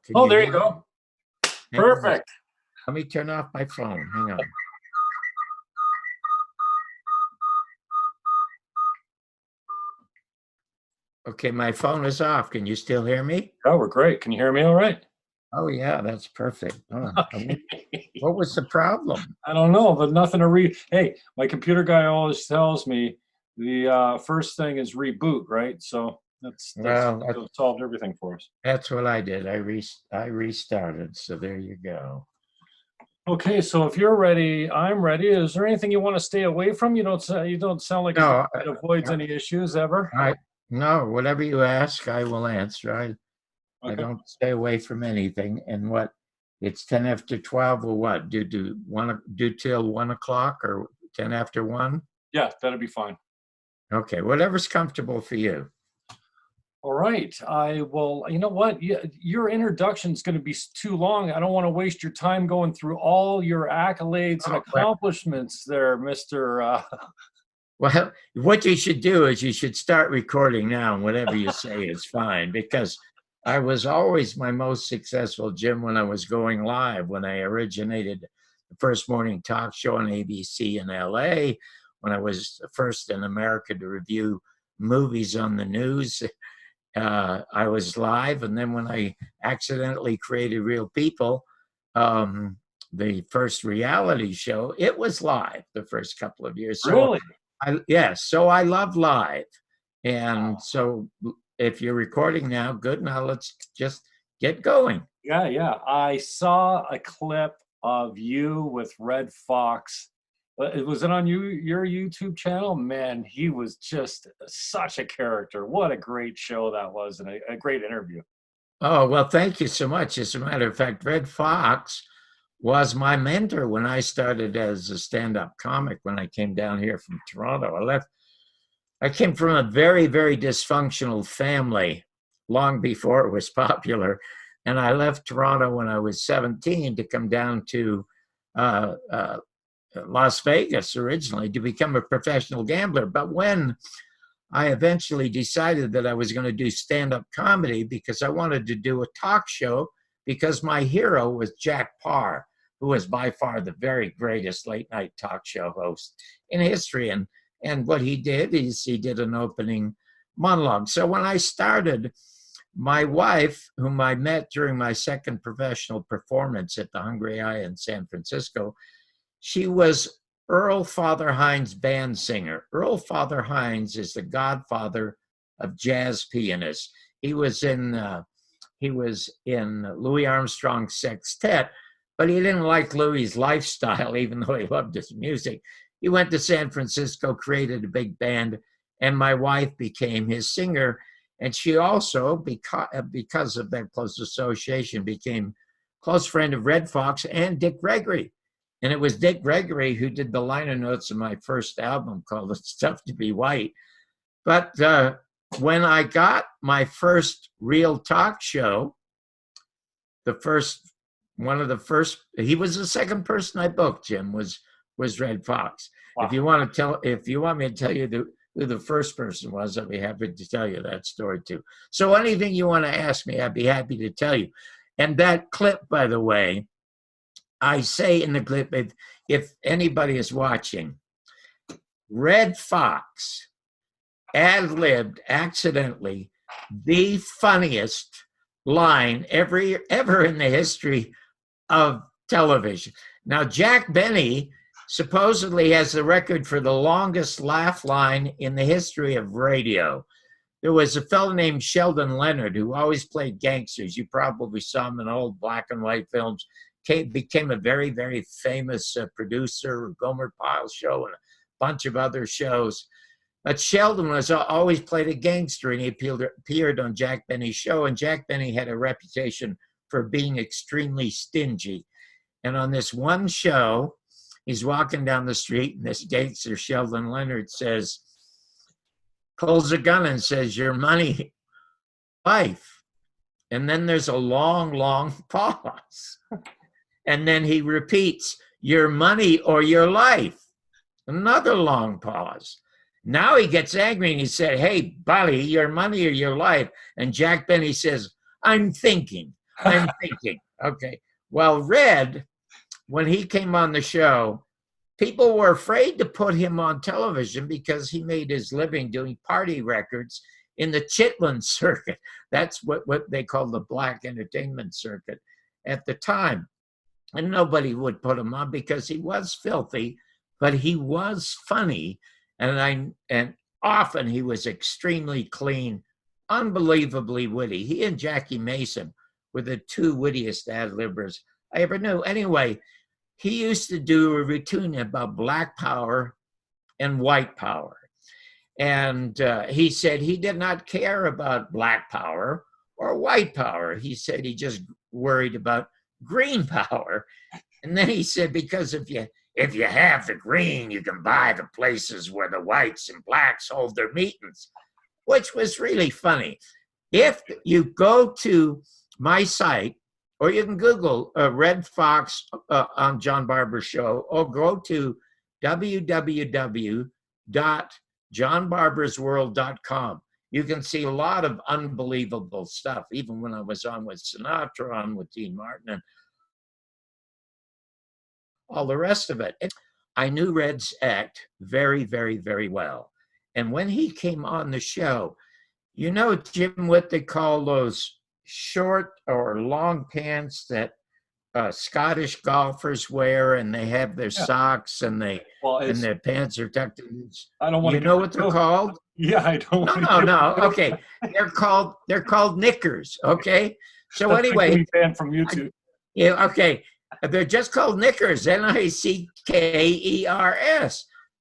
Can Oh, you there hear you me? go. Hang on. Perfect. Let me turn off my phone. Hang on. Okay, my phone is off. Can you still hear me? Oh, we're great. Can you hear me all right? Oh, yeah, that's perfect. Oh, Okay. what was the problem? I don't know, but nothing to read. Hey, my computer guy always tells me the first thing is reboot, right? So that's Well, solved everything for us. that's what I did. I restarted. So there you go. Okay, so if you're ready, I'm ready. Is there anything you want to stay away from? You don't sound like a guy No, that avoids any issues ever. no, whatever you ask, I will answer. I Okay. don't stay away from anything. And what? It's 10 after 12 or what? Do till 1 o'clock or 10 after 1? Yeah, that'd be fine. Okay, whatever's comfortable for you. All right. I will, you know what? Your introduction is going to be too long. I don't want to waste your time going through all your accolades and accomplishments there, Mr. Well, what you should do is you should start recording now, and whatever you say is fine, because I was always my most successful, Jim, when I was going live, when I originated the first morning talk show on ABC in LA, when I was the first in America to review movies on the news. I was live, and then when I accidentally created Real People, the first reality show, it was live the first couple of years. So Really? yes, so I love live. And so if you're recording now, good, now let's just get going. Yeah. I saw a clip of you with Redd Foxx. Was it on your YouTube channel? Man, he was just such a character. What a great show that was, and a great interview. Oh, well, thank you so much. As a matter of fact, Redd Foxx was my mentor when I started as a stand-up comic when I came down here from Toronto. I came from a very, very dysfunctional family long before it was popular. And I left Toronto when I was 17 to come down to Las Vegas originally to become a professional gambler. But when I eventually decided that I was going to do stand-up comedy because I wanted to do a talk show, because my hero was Jack Paar, who was by far the very greatest late-night talk show host in history. And what he did is he did an opening monologue. So when I started, my wife, whom I met during my second professional performance at the Hungry Eye in San Francisco, she was Earl Father Hines' band singer. Earl Father Hines is the godfather of jazz pianists. He was in Louis Armstrong's sextet, but he didn't like Louis's lifestyle, even though he loved his music. He went to San Francisco, created a big band, and my wife became his singer. And she also, because of that close association, became close friend of Redd Foxx and Dick Gregory. And it was Dick Gregory who did the liner notes of my first album called It's Tough to Be White. But when I got my first real talk show, he was the second person I booked, Jim, was Redd Foxx. Wow. If you want me to tell you who the first person was, I'd be happy to tell you that story too. So anything you want to ask me, I'd be happy to tell you. And that clip, by the way, I say in the clip, if anybody is watching, Redd Foxx ad-libbed accidentally the funniest line ever in the history of television. Now, Jack Benny supposedly has the record for the longest laugh line in the history of radio. There was a fellow named Sheldon Leonard who always played gangsters. You probably saw him in old black and white films. Became a very, very famous producer, Gomer Pyle Show and a bunch of other shows. But Sheldon was always played a gangster, and he appeared on Jack Benny's show, and Jack Benny had a reputation for being extremely stingy. And on this one show, he's walking down the street, and this gangster, Sheldon Leonard, pulls a gun and says, "Your money, life." And then there's a long, long pause. And then he repeats, "Your money or your life." Another long pause. Now he gets angry and he said, "Hey, buddy, your money or your life?" And Jack Benny says, "I'm thinking." I'm thinking. Okay. Well, Redd, when he came on the show, people were afraid to put him on television because he made his living doing party records in the Chitlin circuit. That's what they call the black entertainment circuit at the time. And nobody would put him on because he was filthy, but he was funny. And often he was extremely clean, unbelievably witty. He and Jackie Mason were the two wittiest ad-libbers I ever knew. Anyway, he used to do a routine about black power and white power. And he said he did not care about black power or white power. He said he just worried about green power. And then he said, because if you have the green, you can buy the places where the whites and blacks hold their meetings, which was really funny. If you go to my site, or you can Google Redd Foxx on John Barbour Show, or go to www.johnbarbersworld.com. You can see a lot of unbelievable stuff, even when I was on with Sinatra, on with Dean Martin, and all the rest of it. I knew Redd's act very, very, very well. And when he came on the show, you know, Jim, what they call those short or long pants that Scottish golfers wear, and they have their socks and their pants are tucked in. I don't want to. You know what they're called? Yeah, I don't. No. Okay, they're called knickers. Okay, so that's anyway, fan from YouTube. Yeah. Okay, they're just called knickers. Nickers.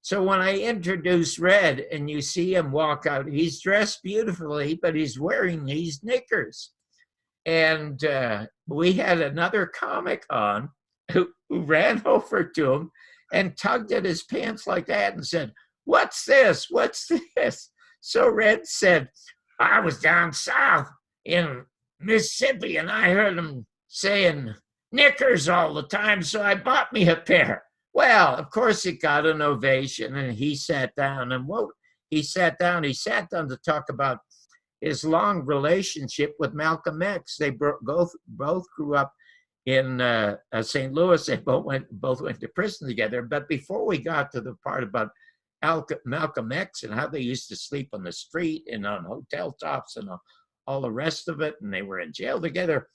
So when I introduce Redd and you see him walk out, he's dressed beautifully, but he's wearing these knickers. And we had another comic on who ran over to him and tugged at his pants like that and said, "What's this? What's this?" So Redd said, "I was down south in Mississippi and I heard them saying knickers all the time, so I bought me a pair." Well, of course, it got an ovation, and he sat down. And he sat down to talk about his long relationship with Malcolm X. They both grew up in St. Louis. They both went to prison together. But before we got to the part about Malcolm X and how they used to sleep on the street and on hotel tops and all the rest of it, and they were in jail together,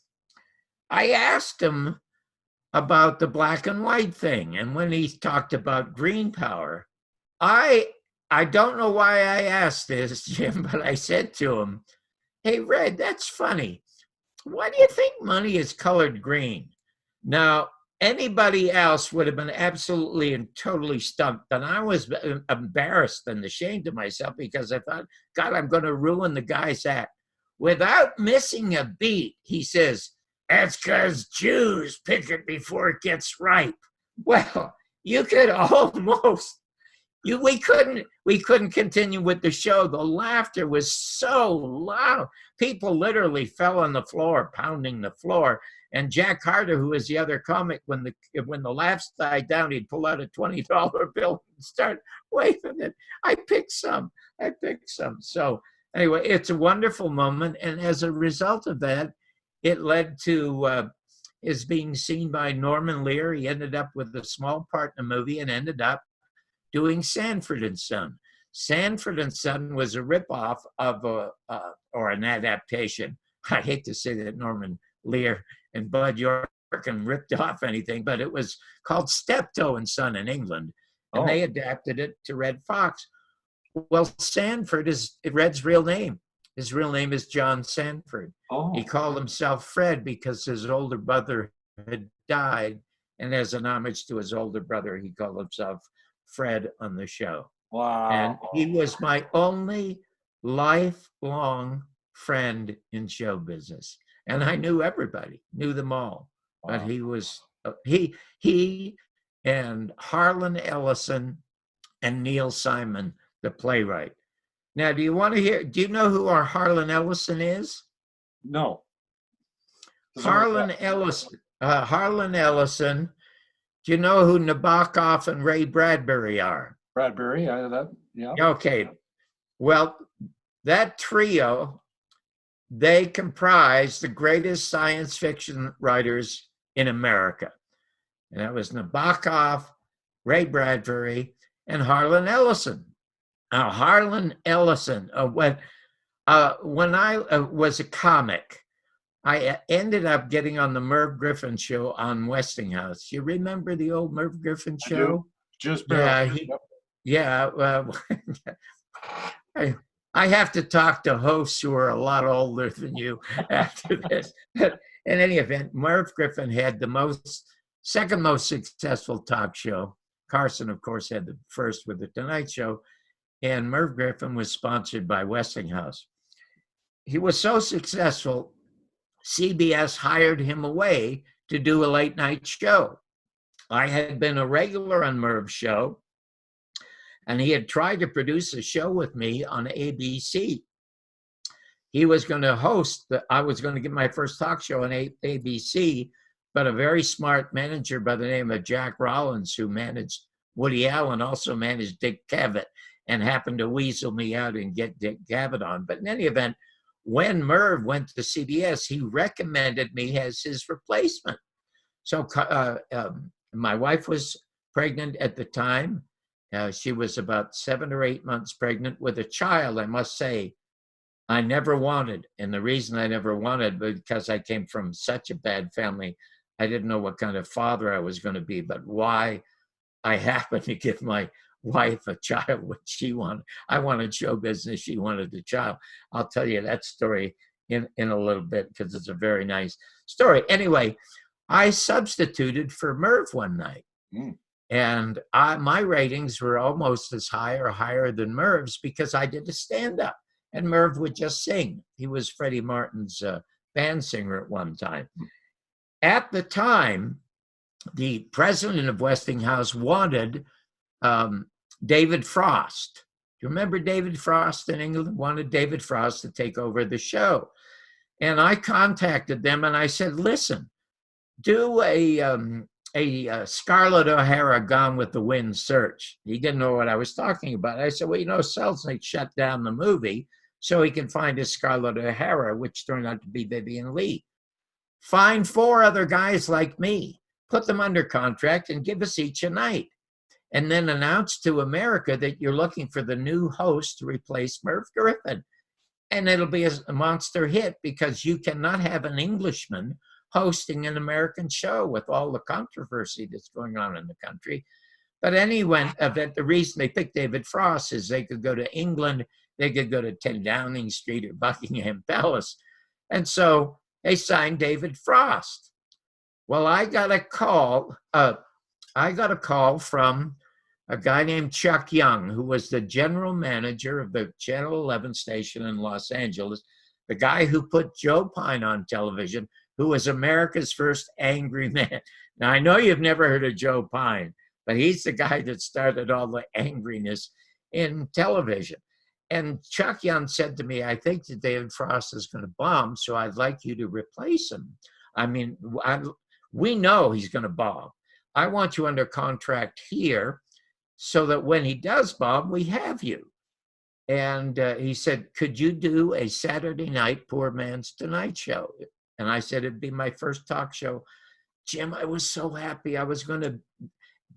I asked him about the black and white thing. And when he talked about green power, I don't know why I asked this, Jim, but I said to him, "Hey, Redd, that's funny. Why do you think money is colored green?" Now, anybody else would have been absolutely and totally stumped, and I was embarrassed and ashamed of myself because I thought, God, I'm going to ruin the guy's act. Without missing a beat, he says, "That's because Jews pick it before it gets ripe." Well, you could almost... We couldn't continue with the show. The laughter was so loud. People literally fell on the floor, pounding the floor. And Jack Harder, who was the other comic, when the laughs died down, he'd pull out a $20 bill and start waving it. I picked some. So anyway, it's a wonderful moment. And as a result of that, it led to his being seen by Norman Lear. He ended up with a small part in the movie and ended up doing Sanford and Son. Sanford and Son was a ripoff of or an adaptation. I hate to say that Norman Lear and Bud Yorkin ripped off anything, but it was called Steptoe and Son in England, and they adapted it to Redd Foxx. Well, Sanford is Redd's real name. His real name is John Sanford. He called himself Fred because his older brother had died, and as an homage to his older brother, he called himself Fred on the show. Wow. And he was my only lifelong friend in show business. And I knew everybody, knew them all. Wow. But he was, he and Harlan Ellison and Neil Simon, the playwright. Now, do you know who our Harlan Ellison is? No. Harlan Ellison. Do you know who Nabokov and Ray Bradbury are? Bradbury, yeah. Okay. Well, that trio they comprised the greatest science fiction writers in America. And that was Nabokov, Ray Bradbury, and Harlan Ellison. Now, Harlan Ellison, when I was a comic, I ended up getting on the Merv Griffin show on Westinghouse. You remember the old Merv Griffin show? I do. Just barely. Yeah. I have to talk to hosts who are a lot older than you after this. But in any event, Merv Griffin had the second most successful talk show. Carson, of course, had the first with the Tonight Show, and Merv Griffin was sponsored by Westinghouse. He was so successful, CBS hired him away to do a late night show. I had been a regular on Merv's show, and he had tried to produce a show with me on ABC. He was going to host, I was going to get my first talk show on ABC, but a very smart manager by the name of Jack Rollins, who managed Woody Allen, also managed Dick Cavett, and happened to weasel me out and get Dick Cavett on. But in any event, when Merv went to CBS, he recommended me as his replacement. So my wife was pregnant at the time. She was about 7 or 8 months pregnant with a child, I must say, I never wanted. And the reason I never wanted, because I came from such a bad family, I didn't know what kind of father I was going to be, but why I happened to give my wife a child what she wanted. I wanted show business. She wanted a child. I'll tell you that story in a little bit because it's a very nice story. Anyway, I substituted for Merv one night. And my ratings were almost as high or higher than Merv's because I did a stand-up. And Merv would just sing. He was Freddie Martin's band singer at one time. At the time, the president of Westinghouse wanted David Frost. Do you remember David Frost in England? Wanted David Frost to take over the show. And I contacted them and I said, listen, do a Scarlett O'Hara Gone with the Wind search. He didn't know what I was talking about. I said, well, Selznick shut down the movie so he can find a Scarlett O'Hara, which turned out to be Vivian Leigh. Find 4 other guys like me, put them under contract and give us each a night. And then announce to America that you're looking for the new host to replace Merv Griffin. And it'll be a monster hit because you cannot have an Englishman hosting an American show with all the controversy that's going on in the country. But anyway, the reason they picked David Frost is they could go to England, they could go to 10 Downing Street or Buckingham Palace. And so they signed David Frost. Well, I got a call from a guy named Chuck Young, who was the general manager of the Channel 11 station in Los Angeles, the guy who put Joe Pine on television, who was America's first angry man. Now, I know you've never heard of Joe Pine, but he's the guy that started all the angriness in television. And Chuck Young said to me, I think that David Frost is going to bomb, so I'd like you to replace him. I mean, we know he's going to bomb. I want you under contract here so that when he does bomb, we have you. And he said, could you do a Saturday night Poor Man's Tonight Show? And I said, it'd be my first talk show. Jim, I was so happy. I was going to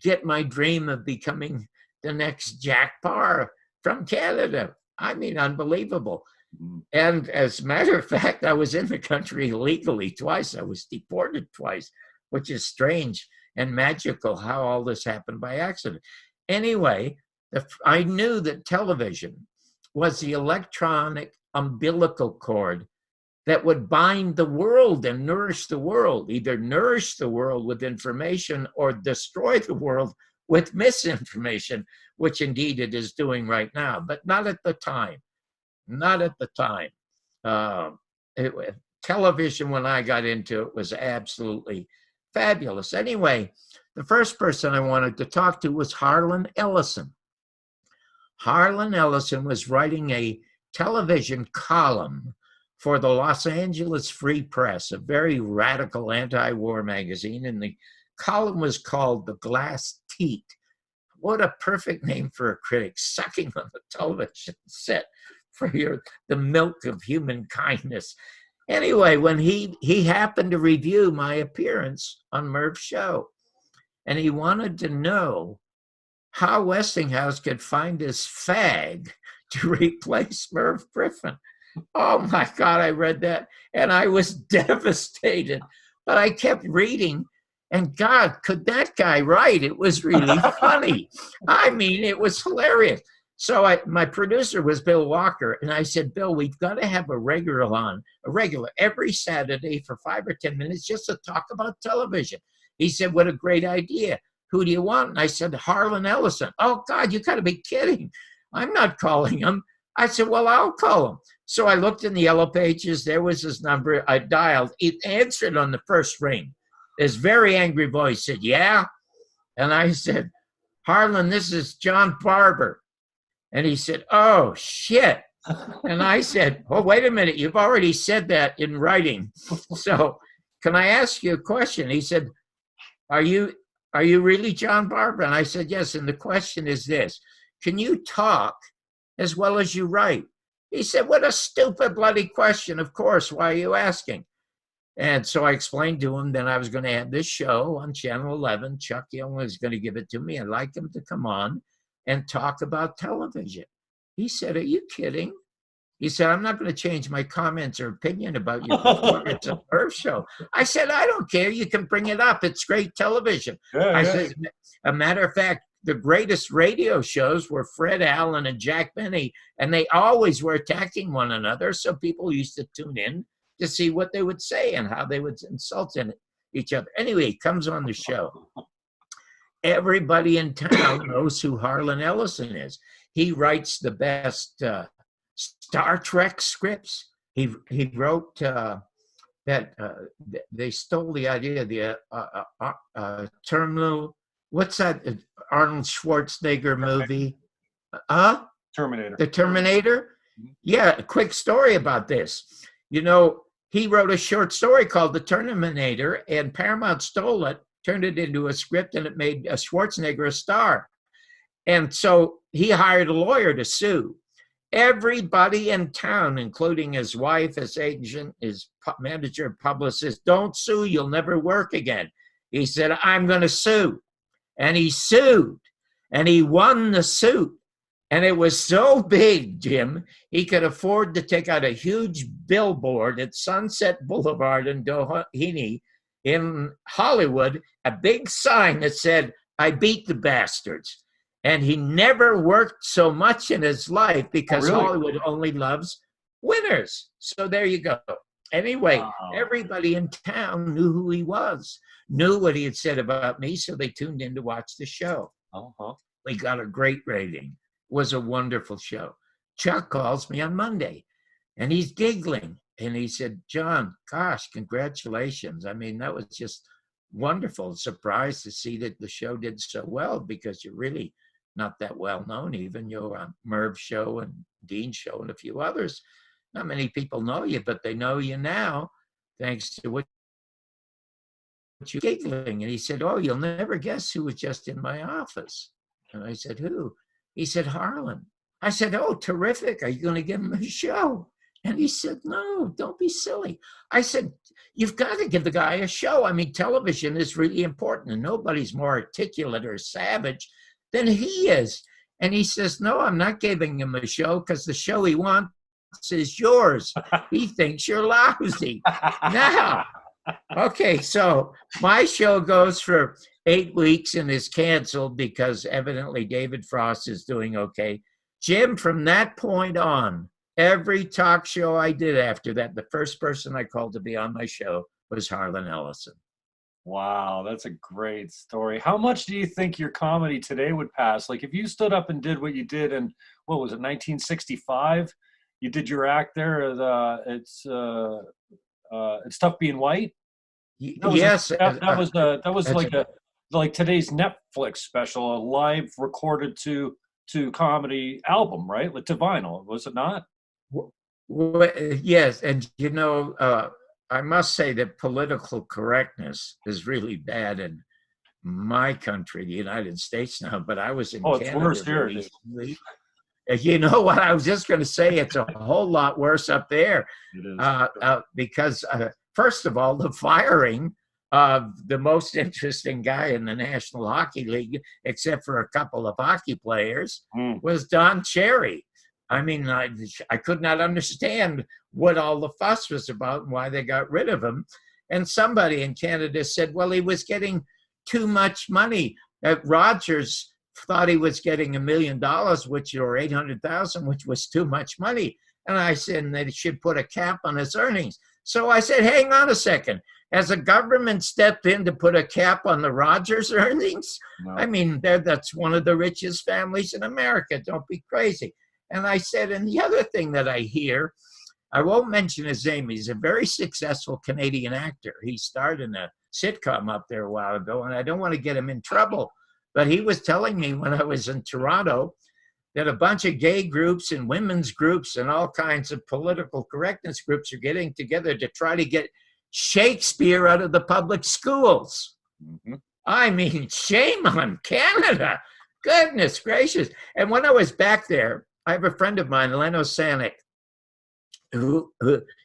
get my dream of becoming the next Jack Parr from Canada. I mean, unbelievable. And as a matter of fact, I was in the country illegally twice. I was deported twice, which is strange and magical how all this happened by accident. Anyway, I knew that television was the electronic umbilical cord that would bind the world and nourish the world, either nourish the world with information or destroy the world with misinformation, which indeed it is doing right now, but not at the time. Not at the time. Television, when I got into it, was absolutely fabulous. Anyway, the first person I wanted to talk to was Harlan Ellison. Harlan Ellison was writing a television column for the Los Angeles Free Press, a very radical anti-war magazine, and the column was called The Glass Teat. What a perfect name for a critic, sucking on the television set for the milk of human kindness. Anyway, when he happened to review my appearance on Merv's show, and he wanted to know how Westinghouse could find this fag to replace Merv Griffin. Oh my God, I read that and I was devastated. But I kept reading, and God, could that guy write? It was really funny. I mean, it was hilarious. So my producer was Bill Walker, and I said, Bill, we've got to have a regular every Saturday for 5 or 10 minutes just to talk about television. He said, what a great idea. Who do you want? And I said, Harlan Ellison. Oh, God, you got to be kidding. I'm not calling him. I said, well, I'll call him. So I looked in the yellow pages. There was his number. I dialed. It answered on the first ring. This very angry voice said, yeah? And I said, Harlan, this is John Barbour. And he said, oh, shit. And I said, oh, wait a minute. You've already said that in writing. So can I ask you a question? He said, are you really John Barbour? And I said, yes. And the question is this: can you talk as well as you write? He said, what a stupid bloody question. Of course. Why are you asking? And so I explained to him that I was going to have this show on Channel 11. Chuck Young was going to give it to me. I'd like him to come on and talk about television. He said, are you kidding? He said, I'm not going to change my comments or opinion about your performance at Merv Show. I said, I don't care. You can bring it up. It's great television. I said, a matter of fact, the greatest radio shows were Fred Allen and Jack Benny, and they always were attacking one another. So people used to tune in to see what they would say and how they would insult each other. Anyway, he comes on the show. Everybody in town knows who Harlan Ellison is. He writes the best Star Trek scripts. He wrote that they stole the idea of the terminal. What's that Arnold Schwarzenegger movie? Terminator. The Terminator? Yeah, a quick story about this. You know, he wrote a short story called The Terminator, and Paramount stole it, turned it into a script, and it made Schwarzenegger a star. And so he hired a lawyer to sue. Everybody in town, including his wife, his agent, his manager, publicist, don't sue, you'll never work again. He said, I'm going to sue. And he sued, and he won the suit. And it was so big, Jim, he could afford to take out a huge billboard at Sunset Boulevard in Doheny in Hollywood, a big sign that said, I beat the bastards. And he never worked so much in his life because Hollywood only loves winners. So there you go. Anyway, everybody in town knew who he was, knew what he had said about me, so they tuned in to watch the show. We got a great rating. It was a wonderful show. Chuck calls me on Monday, and he's giggling. And he said, John, gosh, congratulations. I mean, that was just wonderful. Surprised to see that the show did so well because you're really not that well known. Even you're on Merv's show and Dean's show and a few others. Not many people know you, but they know you now thanks to what you're giggling. And he said, oh, you'll never guess who was just in my office. And I said, who? He said, Harlan. I said, oh, terrific. Are you going to give him a show? And he said, no, don't be silly. I said, you've got to give the guy a show. I mean, television is really important, and nobody's more articulate or savage than he is. And he says, no, I'm not giving him a show because the show he wants is yours. He thinks you're lousy. Now, okay, so my show goes for 8 weeks and is canceled because evidently David Frost is doing okay. Jim, from that point on, every talk show I did after that, the first person I called to be on my show was Harlan Ellison. Wow, that's a great story. How much do you think your comedy today would pass? Like if you stood up and did what you did in, what was it, 1965? You did your act there. It's Tough Being White. Yes, that was like today's Netflix special, a live recorded to comedy album, right? Like to vinyl, was it not? Yes, and you know, I must say that political correctness is really bad in my country, the United States now. But I was in Canada recently, You know what? I was just going to say it's a whole lot worse up there. It is. Because, first of all, the firing of the most interesting guy in the National Hockey League, except for a couple of hockey players, was Don Cherry. I mean, I could not understand what all the fuss was about and why they got rid of him. And somebody in Canada said, well, he was getting too much money. Rogers thought he was getting $1 million, or 800,000, which was too much money. And I said they should put a cap on his earnings. So I said, hang on a second. Has the government stepped in to put a cap on the Rogers earnings? No. I mean, that's one of the richest families in America. Don't be crazy. And I said, and the other thing that I hear, I won't mention his name. He's a very successful Canadian actor. He starred in a sitcom up there a while ago, and I don't want to get him in trouble. But he was telling me when I was in Toronto that a bunch of gay groups and women's groups and all kinds of political correctness groups are getting together to try to get Shakespeare out of the public schools. I mean, shame on Canada. Goodness gracious. And when I was back there, I have a friend of mine, Len Osanic, who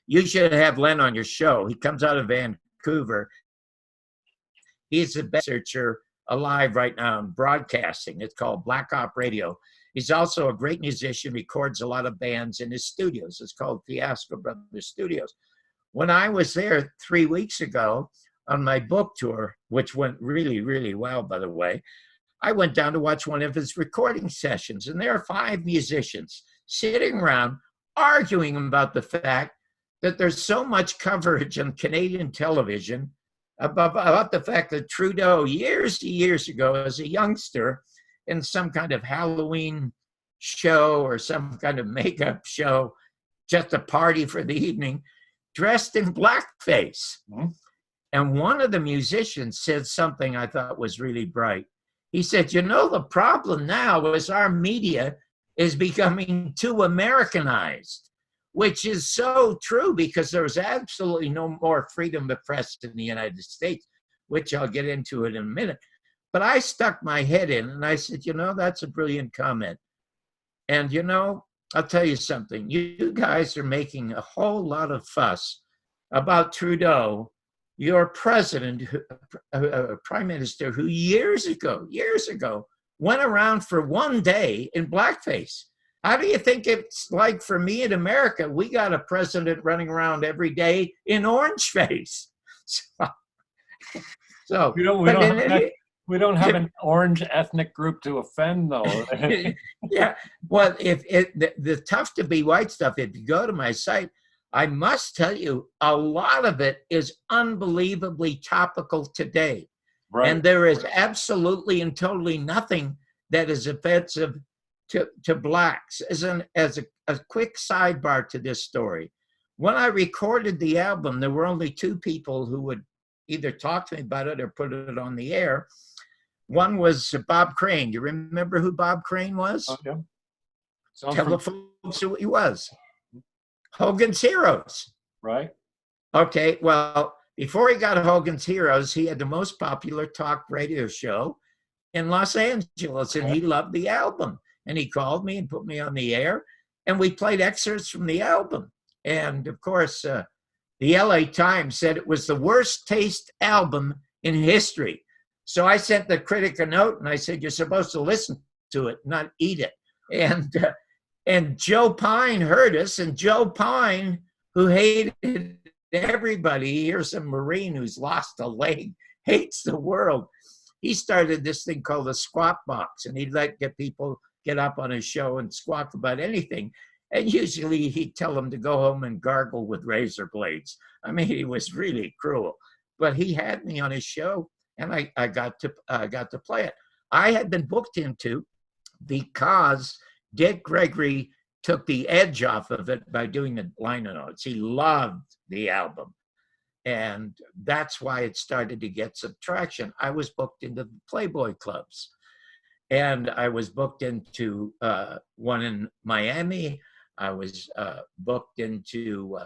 you should have Len on your show. He comes out of Vancouver. He's the best researcher alive right now in broadcasting. It's called Black Op Radio. He's also a great musician, records a lot of bands in his studios. It's called Fiasco Brothers Studios. When I was there 3 weeks ago on my book tour, which went really, really well, by the way, I went down to watch one of his recording sessions, and there are 5 musicians sitting around arguing about the fact that there's so much coverage on Canadian television about the fact that Trudeau, years ago, as a youngster, in some kind of Halloween show or some kind of makeup show, just a party for the evening, dressed in blackface. And one of the musicians said something I thought was really bright. He said, you know, the problem now is our media is becoming too Americanized, which is so true because there's absolutely no more freedom of press in the United States, which I'll get into in a minute. But I stuck my head in and I said, you know, that's a brilliant comment. And, you know, I'll tell you something. You guys are making a whole lot of fuss about Trudeau, your president, prime minister, who years ago, went around for one day in blackface. How do you think it's like for me in America? We got a president running around every day in orange face. So we don't have an orange ethnic group to offend, though. Yeah, well, the tough to be white stuff, if you go to my site, I must tell you, a lot of it is unbelievably topical today. Right. And there is absolutely and totally nothing that is offensive to blacks. As a quick sidebar to this story, when I recorded the album, there were only 2 people who would either talk to me about it or put it on the air. One was Bob Crane. You remember who Bob Crane was? Oh, yeah. Tell the folks who he was. Hogan's Heroes. Right. Okay, well, before he got Hogan's Heroes, he had the most popular talk radio show in Los Angeles, and he loved the album. And he called me and put me on the air, and we played excerpts from the album. And, of course, the LA Times said it was the worst taste album in history. So I sent the critic a note, and I said, you're supposed to listen to it, not eat it. And Joe Pine heard us, and Joe Pine, who hated everybody, here's a Marine who's lost a leg, hates the world. He started this thing called the Squawk Box, and he'd get people get up on his show and squawk about anything. And usually he'd tell them to go home and gargle with razor blades. I mean, he was really cruel. But he had me on his show, and I got to play it. I had been booked into because Dick Gregory took the edge off of it by doing the liner notes. He loved the album. And that's why it started to get some traction. I was booked into the Playboy clubs. And I was booked into one in Miami. I was booked into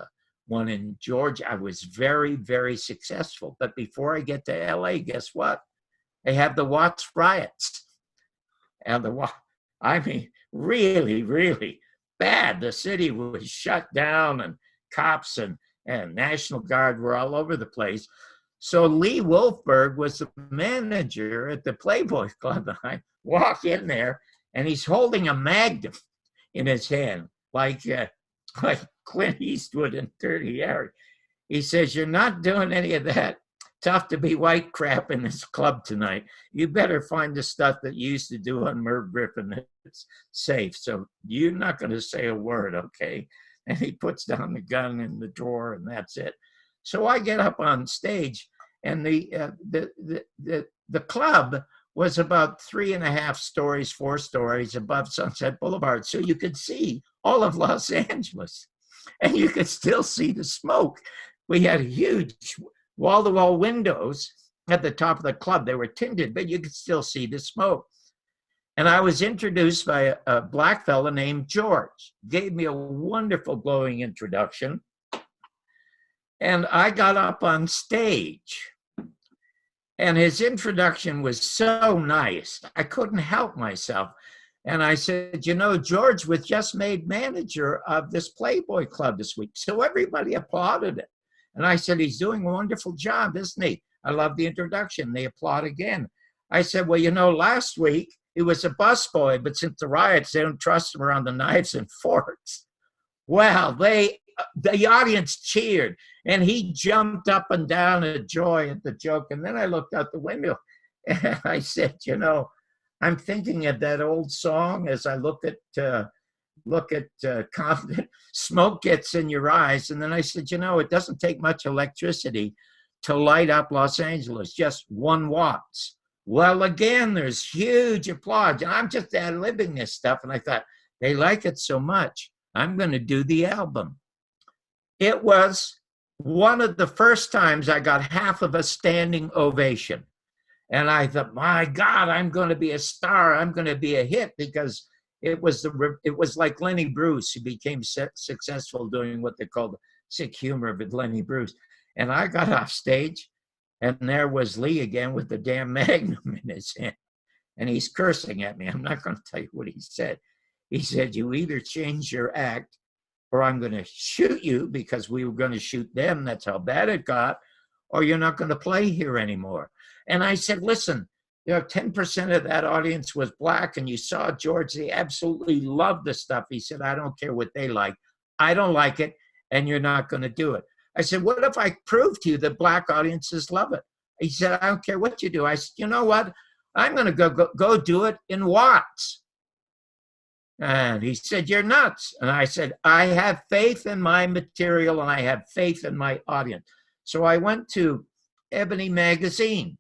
one in Georgia. I was very, very successful. But before I get to LA, guess what? They have the Watts riots. And I mean, really, really bad. The city was shut down, and cops and National Guard were all over the place. So Lee Wolfberg was the manager at the Playboy Club. And I walk in there, and he's holding a magnum in his hand, like Clint Eastwood in Dirty Harry. He says, "You're not doing any of that tough to be white crap in this club tonight. You better find the stuff that you used to do on Merv Griffin that's safe. So you're not going to say a word, okay?" And he puts down the gun in the drawer, and that's it. So I get up on stage, and the club was about 3.5 stories, 4 stories above Sunset Boulevard. So you could see all of Los Angeles, and you could still see the smoke. We had huge wall-to-wall windows at the top of the club. They were tinted, but you could still see the smoke. And I was introduced by a black fella named George. Gave me a wonderful, glowing introduction. And I got up on stage. And his introduction was so nice, I couldn't help myself. And I said, "You know, George was just made manager of this Playboy Club this week." So everybody applauded it. And I said, "He's doing a wonderful job, isn't he? I love the introduction." They applaud again. I said, "Well, you know, last week he was a busboy, but since the riots, they don't trust him around the knives and forks." Well, the audience cheered, and he jumped up and down in joy at the joke. And then I looked out the window, and I said, "You know, I'm thinking of that old song as I look at Compton, smoke gets in your eyes." And then I said, "You know, it doesn't take much electricity to light up Los Angeles, just 1 watt." Well, again, there's huge applause. And I'm just ad-libbing this stuff. And I thought, they like it so much, I'm going to do the album. It was one of the first times I got half of a standing ovation. And I thought, my God, I'm going to be a star. I'm going to be a hit, because it was like Lenny Bruce, who became successful doing what they called sick humor with Lenny Bruce. And I got off stage, and there was Lee again with the damn magnum in his hand. And he's cursing at me. I'm not going to tell you what he said. He said, "You either change your act, or I'm going to shoot you," because we were going to shoot them. That's how bad it got. "Or you're not going to play here anymore." And I said, "Listen, 10% of that audience was black, and you saw George, they absolutely loved the stuff." He said, "I don't care what they like. I don't like it, and you're not going to do it." I said, "What if I prove to you that black audiences love it?" He said, "I don't care what you do." I said, "You know what? I'm going to go do it in watts." And he said, "You're nuts." And I said, "I have faith in my material, and I have faith in my audience." So I went to Ebony Magazine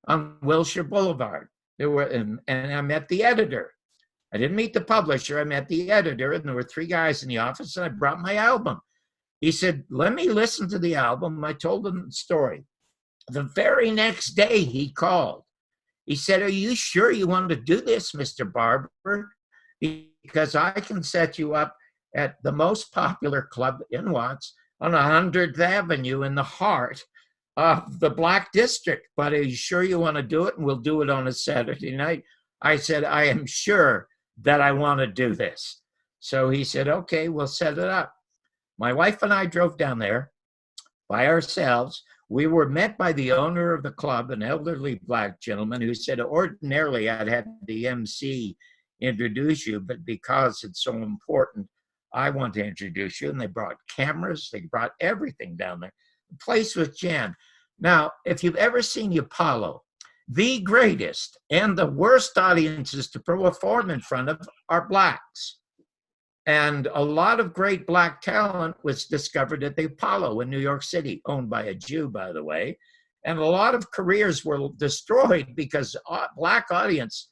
on Wilshire Boulevard. And I met the editor. I didn't meet the publisher. I met the editor, and there were 3 guys in the office, and I brought my album. He said, "Let me listen to the album." I told him the story. The very next day he called. He said, "Are you sure you want to do this, Mr. Barbour? Because I can set you up at the most popular club in Watts on 100th Avenue in the heart of the Black District. But are you sure you want to do it? And we'll do it on a Saturday night." I said, "I am sure that I want to do this." So he said, "Okay, we'll set it up." My wife and I drove down there by ourselves. We were met by the owner of the club, an elderly black gentleman, who said, "Ordinarily, I'd had the MC introduce you, but because it's so important, I want to introduce you." And they brought cameras. They brought everything down there. The place was jammed. Now, if you've ever seen the Apollo, the greatest and the worst audiences to perform in front of are blacks. And a lot of great black talent was discovered at the Apollo in New York City, owned by a Jew, by the way. And a lot of careers were destroyed because black audience,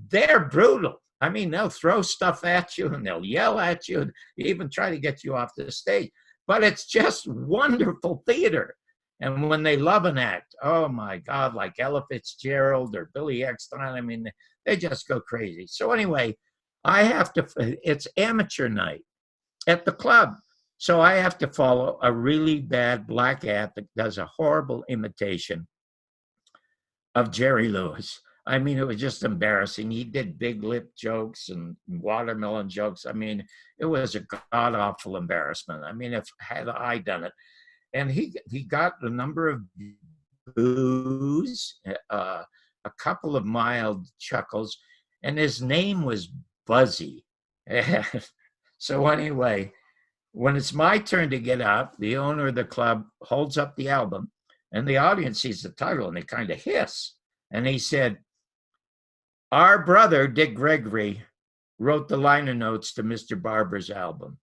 they're brutal. I mean, they'll throw stuff at you, and they'll yell at you, and even try to get you off the stage. But it's just wonderful theater. And when they love an act, oh my God, like Ella Fitzgerald or Billy Eckstein, I mean, they just go crazy. So anyway, it's amateur night at the club. So I have to follow a really bad black act that does a horrible imitation of Jerry Lewis. I mean, it was just embarrassing. He did big lip jokes and watermelon jokes. I mean, it was a god awful embarrassment. I mean, if had I done it, and he got a number of boos, a couple of mild chuckles, and his name was Buzzy. So anyway, when it's my turn to get up, the owner of the club holds up the album, and the audience sees the title, and they kind of hiss. And he said, "Our brother, Dick Gregory, wrote the liner notes to Mr. Barbour's album.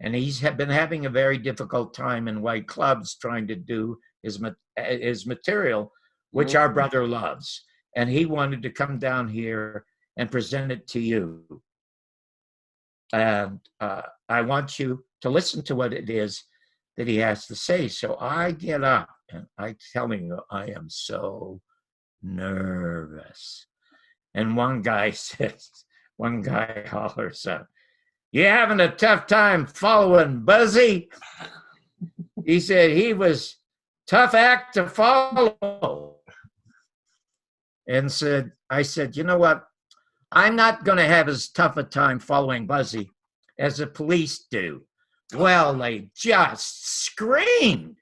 And he's been having a very difficult time in white clubs trying to do his material, which our brother loves. And he wanted to come down here and present it to you. And I want you to listen to what it is that he has to say." So I get up, and I tell you, I am so nervous. And one guy hollers out, "You having a tough time following Buzzy?" He said he was tough act to follow. And I said, "You know what? I'm not going to have as tough a time following Buzzy as the police do." Well, they just screamed.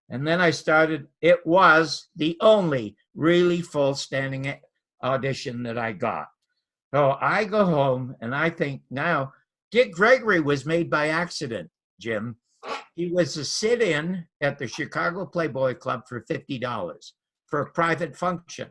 And then I started. It was the only really full standing audition that I got. So I go home and I think, now, Dick Gregory was made by accident, Jim. He was a sit-in at the Chicago Playboy Club for $50 for a private function.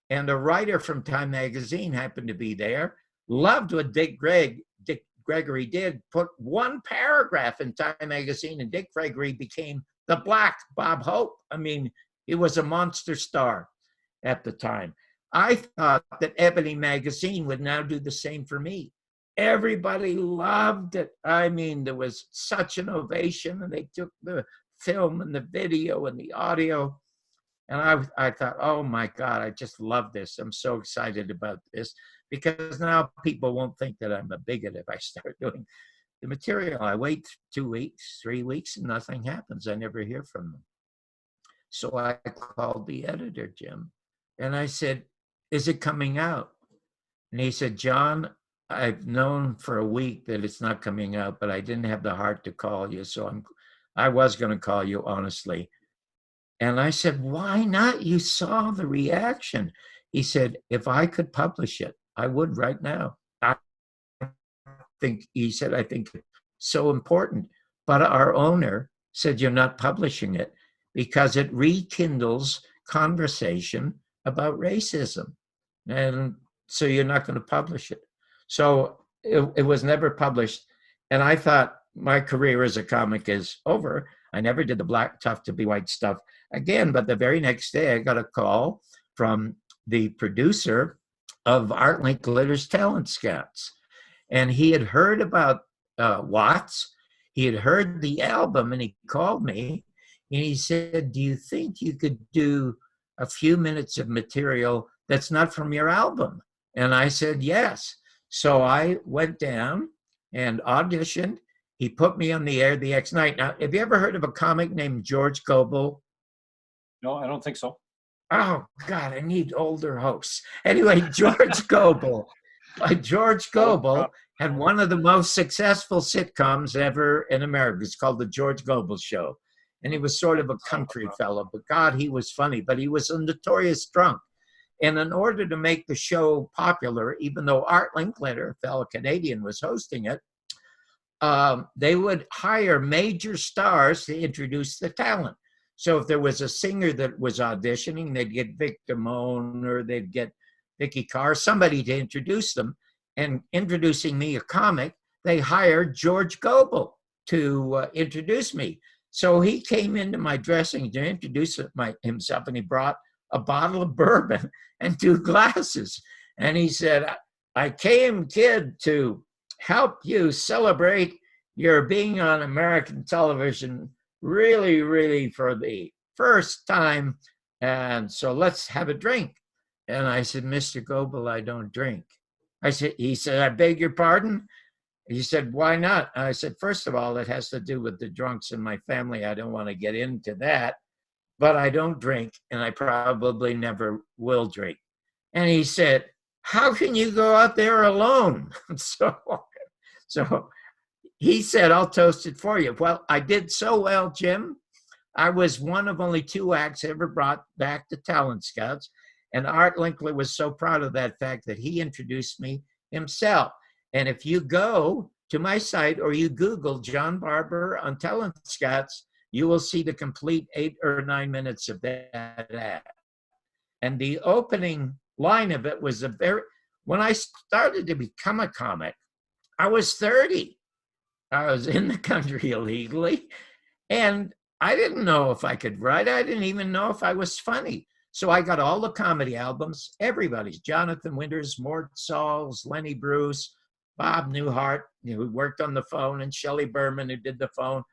And a writer from Time magazine happened to be there, loved what Dick Gregory did, put one paragraph in Time magazine, and Dick Gregory became the Black Bob Hope. I mean, he was a monster star at the time. I thought that Ebony magazine would now do the same for me. Everybody loved it. I mean, there was such an ovation, and they took the film and the video and the audio. And I thought, oh my God, I just love this. I'm so excited about this, because now people won't think that I'm a bigot if I start doing the material. I wait 2 weeks, 3 weeks, and nothing happens. I never hear from them. So I called the editor, Jim, and I said, "Is it coming out?" And he said, "John, I've known for a week that it's not coming out, but I didn't have the heart to call you. So I was going to call you, honestly." And I said, "Why not? You saw the reaction." He said, "If I could publish it, I would right now." I think it's so important. But our owner said, "You're not publishing it because it rekindles conversation about racism. And so you're not going to publish it." So it was never published. And I thought my career as a comic is over. I never did the black tough to be white stuff again. But the very next day, I got a call from the producer of Art Linkletter's Talent Scouts. And he had heard about Watts. He had heard the album, and he called me. And he said, "Do you think you could do a few minutes of material that's not from your album?" And I said, "Yes." So I went down and auditioned. He put me on the air the next night. Now, have you ever heard of a comic named George Gobel? No, I don't think so. Oh, God, I need older hosts. Anyway, George Gobel. George Gobel had one of the most successful sitcoms ever in America. It's called The George Gobel Show. And he was sort of a country fellow, but God, he was funny. But he was a notorious drunk. And in order to make the show popular, even though Art Linkletter, a fellow Canadian, was hosting it, they would hire major stars to introduce the talent. So if there was a singer that was auditioning, they'd get Vic Damone, or they'd get Vicky Carr, somebody to introduce them. And introducing me a comic, they hired George Gobel to introduce me. So he came into my dressing to introduce himself, and he brought a bottle of bourbon and 2 glasses. And he said, "I came, kid, to help you celebrate your being on American television really, really for the first time. And so let's have a drink." And I said, "Mr. Gobel, I don't drink." He said, "I beg your pardon?" He said, "Why not?" I said, "First of all, it has to do with the drunks in my family. I don't want to get into that, but I don't drink, and I probably never will drink." And he said, how can you go out there alone? So he said, I'll toast it for you. Well, I did so well, Jim. I was one of only 2 acts ever brought back to Talent Scouts. And Art Linkler was so proud of that fact that he introduced me himself. And if you go to my site or you Google John Barbour on Talent Scouts, you will see the complete 8 or 9 minutes of that ad. And the opening line of it was when I started to become a comic, I was 30. I was in the country illegally, and I didn't know if I could write. I didn't even know if I was funny. So I got all the comedy albums, everybody's, Jonathan Winters, Mort Sauls, Lenny Bruce, Bob Newhart, who worked on the phone, and Shelley Berman, who did the phone.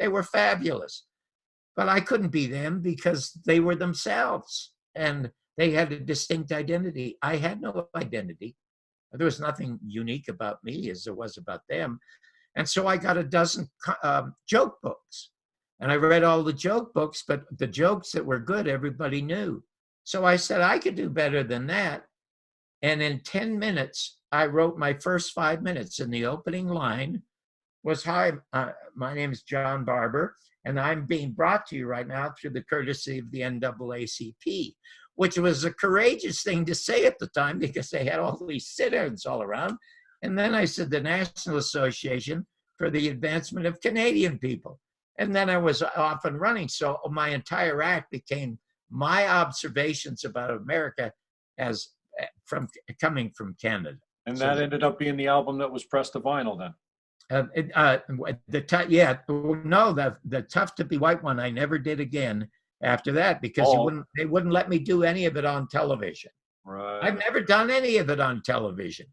They were fabulous. But I couldn't be them because they were themselves, and they had a distinct identity. I had no identity. There was nothing unique about me as there was about them. And so I got a dozen joke books. And I read all the joke books, but the jokes that were good, everybody knew. So I said, I could do better than that. And in 10 minutes, I wrote my first 5 minutes. And the opening line was, hi, my name is John Barbour, and I'm being brought to you right now through the courtesy of the NAACP, which was a courageous thing to say at the time because they had all these sit-ins all around. And then I said, the National Association for the Advancement of Canadian People. And then I was off and running. So my entire act became my observations about America as coming from Canada. And that ended up being the album that was pressed to vinyl then? The Tough to Be White one I never did again after that because they wouldn't let me do any of it on television. Right. I've never done any of it on television.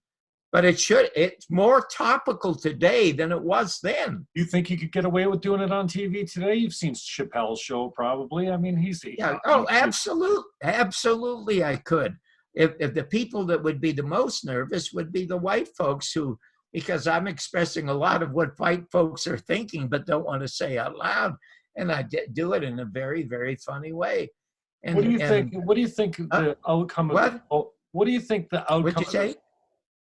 But it's more topical today than it was then. You think you could get away with doing it on TV today? You've seen Chappelle's show, probably. I mean, absolutely I could. If the people that would be the most nervous would be the white folks because I'm expressing a lot of what white folks are thinking, but don't want to say out loud. And I do it in a very, very funny way. And, what do you think? What do you think the outcome of it? What do you think the outcome? What'd you say?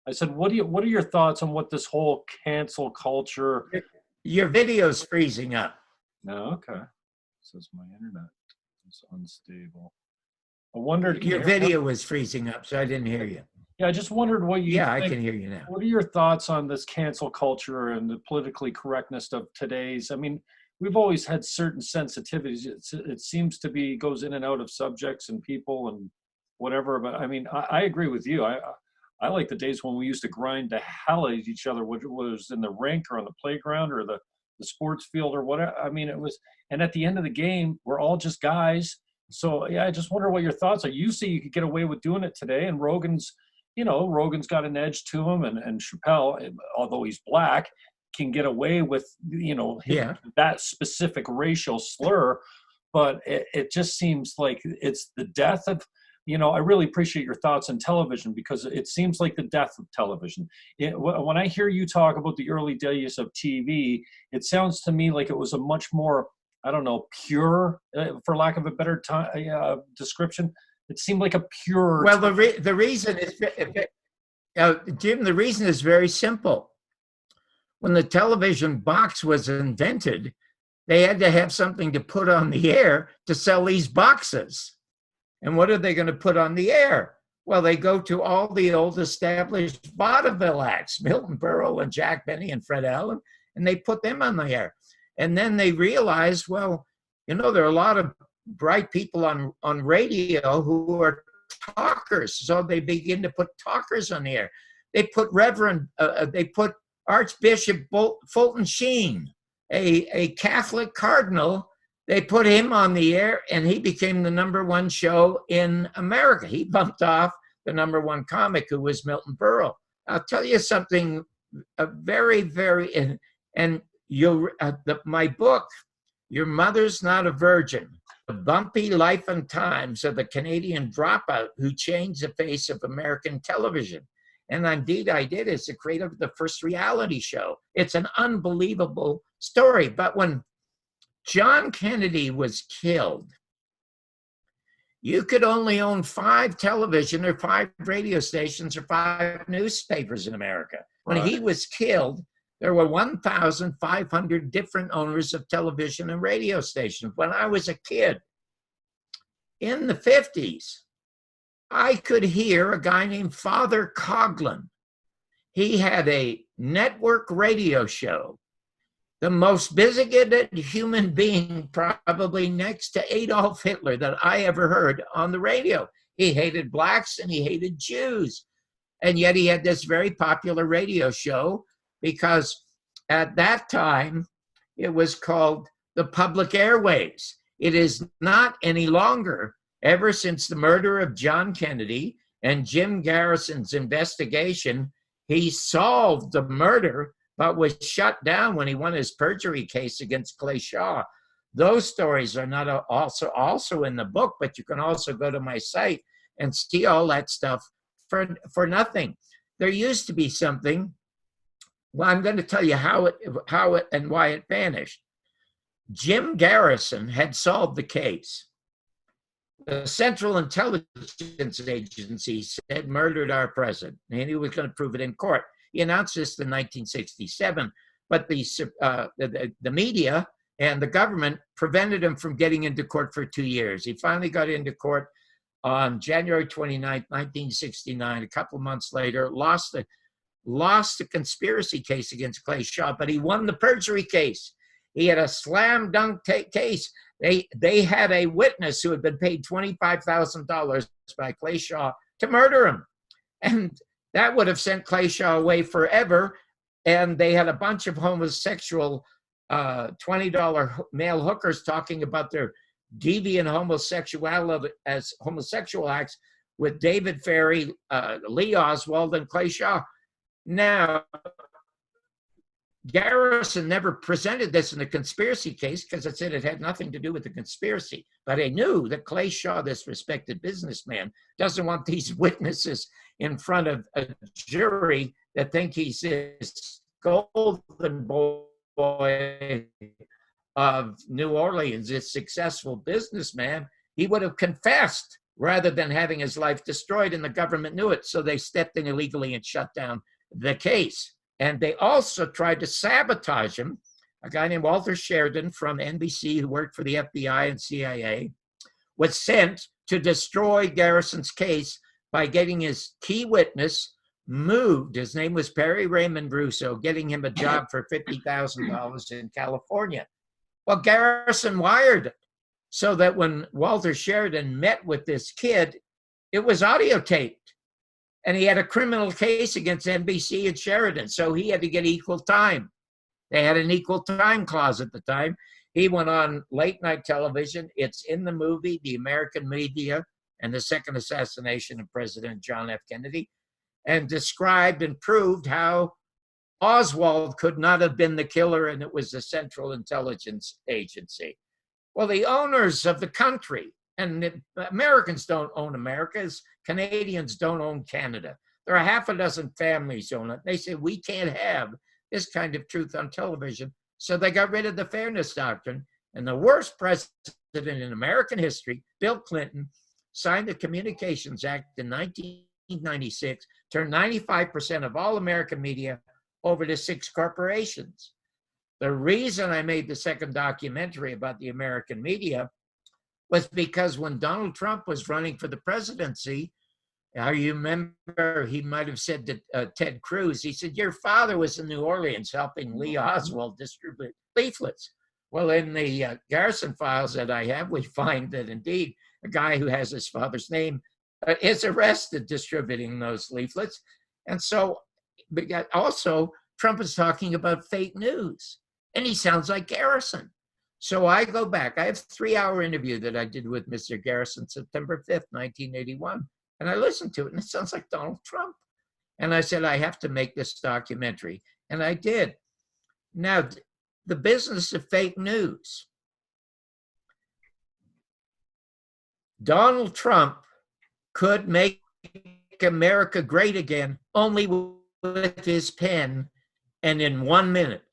I said, what are your thoughts on what this whole cancel culture? Your video's freezing up. No, okay. It says my internet is unstable. I wondered. Your video was freezing up, so I didn't hear you. Yeah, I just wondered what you. Yeah, I can hear you now. What are your thoughts on this cancel culture and the politically correctness of today's? I mean, we've always had certain sensitivities. It seems to be goes in and out of subjects and people and whatever. But I mean, I agree with you. I like the days when we used to grind the hell out of each other, whether it was in the rink or on the playground or the sports field or whatever. I mean, it was, and at the end of the game, we're all just guys. So yeah, I just wonder what your thoughts are. You see, you could get away with doing it today, and Rogan's got an edge to him, and Chappelle, although he's black, can get away with, that specific racial slur. But it just seems like it's the death of, I really appreciate your thoughts on television because it seems like the death of television. When I hear you talk about the early days of TV, it sounds to me like it was a much more, I don't know, pure, for lack of a better description. It seemed like a pure. Well, the reason is, Jim, the reason is very simple. When the television box was invented, they had to have something to put on the air to sell these boxes. And what are they going to put on the air? Well, they go to all the old established vaudeville acts, Milton Berle and Jack Benny and Fred Allen, and they put them on the air. And then they realized, well, there are a lot of bright people on radio who are talkers. So they begin to put talkers on the air. They put they put Archbishop Fulton Sheen, a Catholic cardinal. They put him on the air, and he became the #1 show in America. He bumped off the #1 comic, who was Milton Berle. I'll tell you something very, very, and my book, Your Mother's Not a Virgin, The Bumpy Life and Times of the Canadian Dropout Who Changed the Face of American Television. And indeed, I did. It's the creator of the first reality show. It's an unbelievable story. But when John Kennedy was killed, you could only own 5 television or 5 radio stations or 5 newspapers in America. When he was killed, there were 1,500 different owners of television and radio stations. When I was a kid in the 50s, I could hear a guy named Father Coughlin. He had a network radio show, the most bigoted human being, probably next to Adolf Hitler, that I ever heard on the radio. He hated blacks and he hated Jews. And yet he had this very popular radio show because at that time it was called the public airwaves. It is not any longer. Ever since the murder of John Kennedy and Jim Garrison's investigation, he solved the murder, but was shut down when he won his perjury case against Clay Shaw. Those stories are not also in the book, but you can also go to my site and see all that stuff for nothing. There used to be something. Well, I'm going to tell you how it and why it vanished. Jim Garrison had solved the case. The Central Intelligence Agency said murdered our president, and he was going to prove it in court. He announced this in 1967, but the media and the government prevented him from getting into court for 2 years. He finally got into court on January 29, 1969. A couple of months later, lost the conspiracy case against Clay Shaw, but he won the perjury case. He had a slam dunk case. They had a witness who had been paid $25,000 by Clay Shaw to murder him. And that would have sent Clay Shaw away forever. And they had a bunch of homosexual $20 male hookers talking about their deviant homosexuality as homosexual acts with David Ferrie, Lee Oswald, and Clay Shaw. Now, Garrison never presented this in a conspiracy case because it said it had nothing to do with the conspiracy. But I knew that Clay Shaw, this respected businessman, doesn't want these witnesses in front of a jury that think he's this golden boy of New Orleans, this successful businessman. He would have confessed rather than having his life destroyed, and the government knew it. So they stepped in illegally and shut down the case. And they also tried to sabotage him. A guy named Walter Sheridan from NBC, who worked for the FBI and CIA, was sent to destroy Garrison's case by getting his key witness moved. His name was Perry Raymond Russo, getting him a job for $50,000 in California. Well, Garrison wired it so that when Walter Sheridan met with this kid, it was audio taped. And he had a criminal case against NBC and Sheridan, so he had to get equal time. They had an equal time clause at the time. He went on late night television. It's in the movie, The American Media and the Second Assassination of President John F. Kennedy, and described and proved how Oswald could not have been the killer, and it was the Central Intelligence Agency. Well, the owners of the country, and Americans don't own America, Canadians don't own Canada. There are half a dozen families own it. They say, we can't have this kind of truth on television. So they got rid of the fairness doctrine. And the worst president in American history, Bill Clinton, signed the Communications Act in 1996, turned 95% of all American media over to 6 corporations. The reason I made the second documentary about the American media was because when Donald Trump was running for the presidency, I remember he might have said to Ted Cruz, he said, your father was in New Orleans helping Lee Oswald distribute leaflets. Well, in the Garrison files that I have, we find that indeed a guy who has his father's name is arrested distributing those leaflets. And so also Trump is talking about fake news, and he sounds like Garrison. So I go back. I have a 3-hour interview that I did with Mr. Garrison September 5th, 1981. And I listened to it, and it sounds like Donald Trump. And I said, I have to make this documentary. And I did. Now, the business of fake news. Donald Trump could make America great again only with his pen and in 1 minute,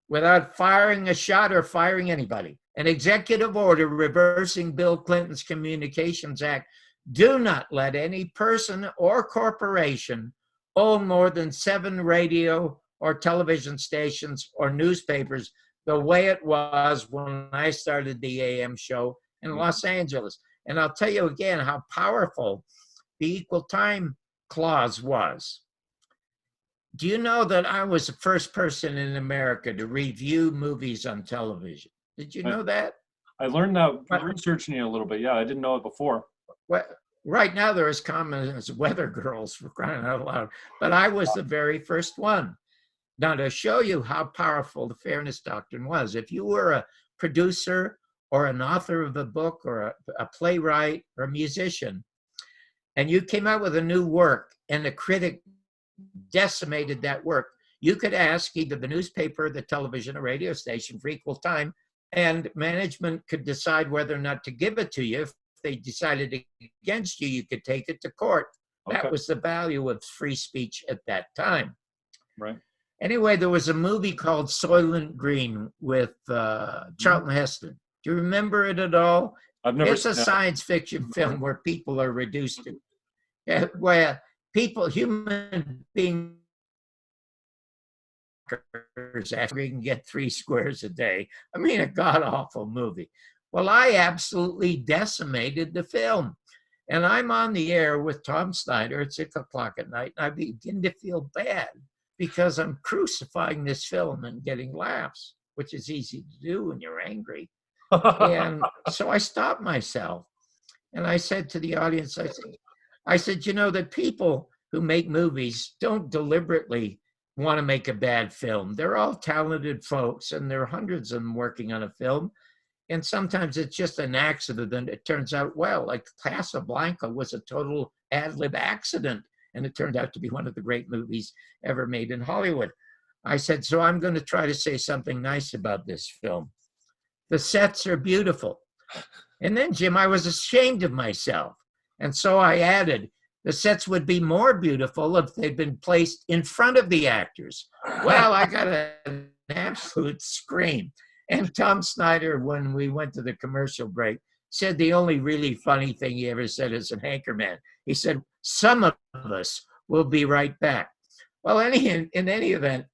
without firing a shot or firing anybody. an executive order reversing Bill Clinton's Communications Act. Do not let any person or corporation own more than 7 radio or television stations or newspapers, the way it was when I started the AM show in Los Angeles. And I'll tell you again how powerful the equal time clause was. Do you know that I was the first person in America to review movies on television? Did you know that? I learned that researching you a little bit. Yeah, I didn't know it before. Well, right now they're as common as weather girls, for crying out loud. But I was the very first one. Now, to show you how powerful the fairness doctrine was, if you were a producer or an author of a book or a playwright or a musician, and you came out with a new work and the critic decimated that work, you could ask either the newspaper, the television, or radio station for equal time, and management could decide whether or not to give it to you. If they decided against you, you could take it to court. Okay. That was the value of free speech at that time. Right. Anyway, there was a movie called Soylent Green with Charlton Heston. Do you remember it at all? I've never. It's a science fiction film where people are reduced to, where people, human beings, after you can get 3 squares a day. I mean, a god-awful movie. Well, I absolutely decimated the film. And I'm on the air with Tom Snyder at 6 o'clock at night, and I begin to feel bad because I'm crucifying this film and getting laughs, which is easy to do when you're angry. And so I stopped myself and I said to the audience, I said, you know, that people who make movies don't deliberately want to make a bad film. They're all talented folks, and there are hundreds of them working on a film. And sometimes it's just an accident and it turns out well. Like Casablanca was a total ad-lib accident, and it turned out to be one of the great movies ever made in Hollywood. I said, so I'm going to try to say something nice about this film. The sets are beautiful. And then, Jim, I was ashamed of myself. And so I added, the sets would be more beautiful if they'd been placed in front of the actors. Well, I got an absolute scream. And Tom Snyder, when we went to the commercial break, said the only really funny thing he ever said as an anchorman. He said, some of us will be right back. Well, in any event,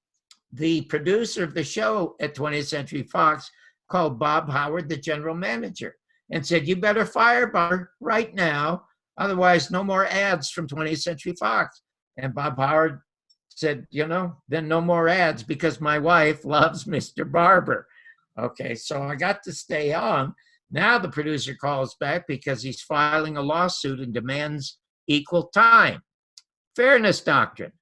the producer of the show at 20th Century Fox called Bob Howard, the general manager, and said, you better fire Bob right now, otherwise no more ads from 20th Century Fox. And Bob Howard said, you know, then no more ads because my wife loves Mr. Barbour. Okay, so I got to stay on. Now the producer calls back because he's filing a lawsuit and demands equal time. Fairness doctrine.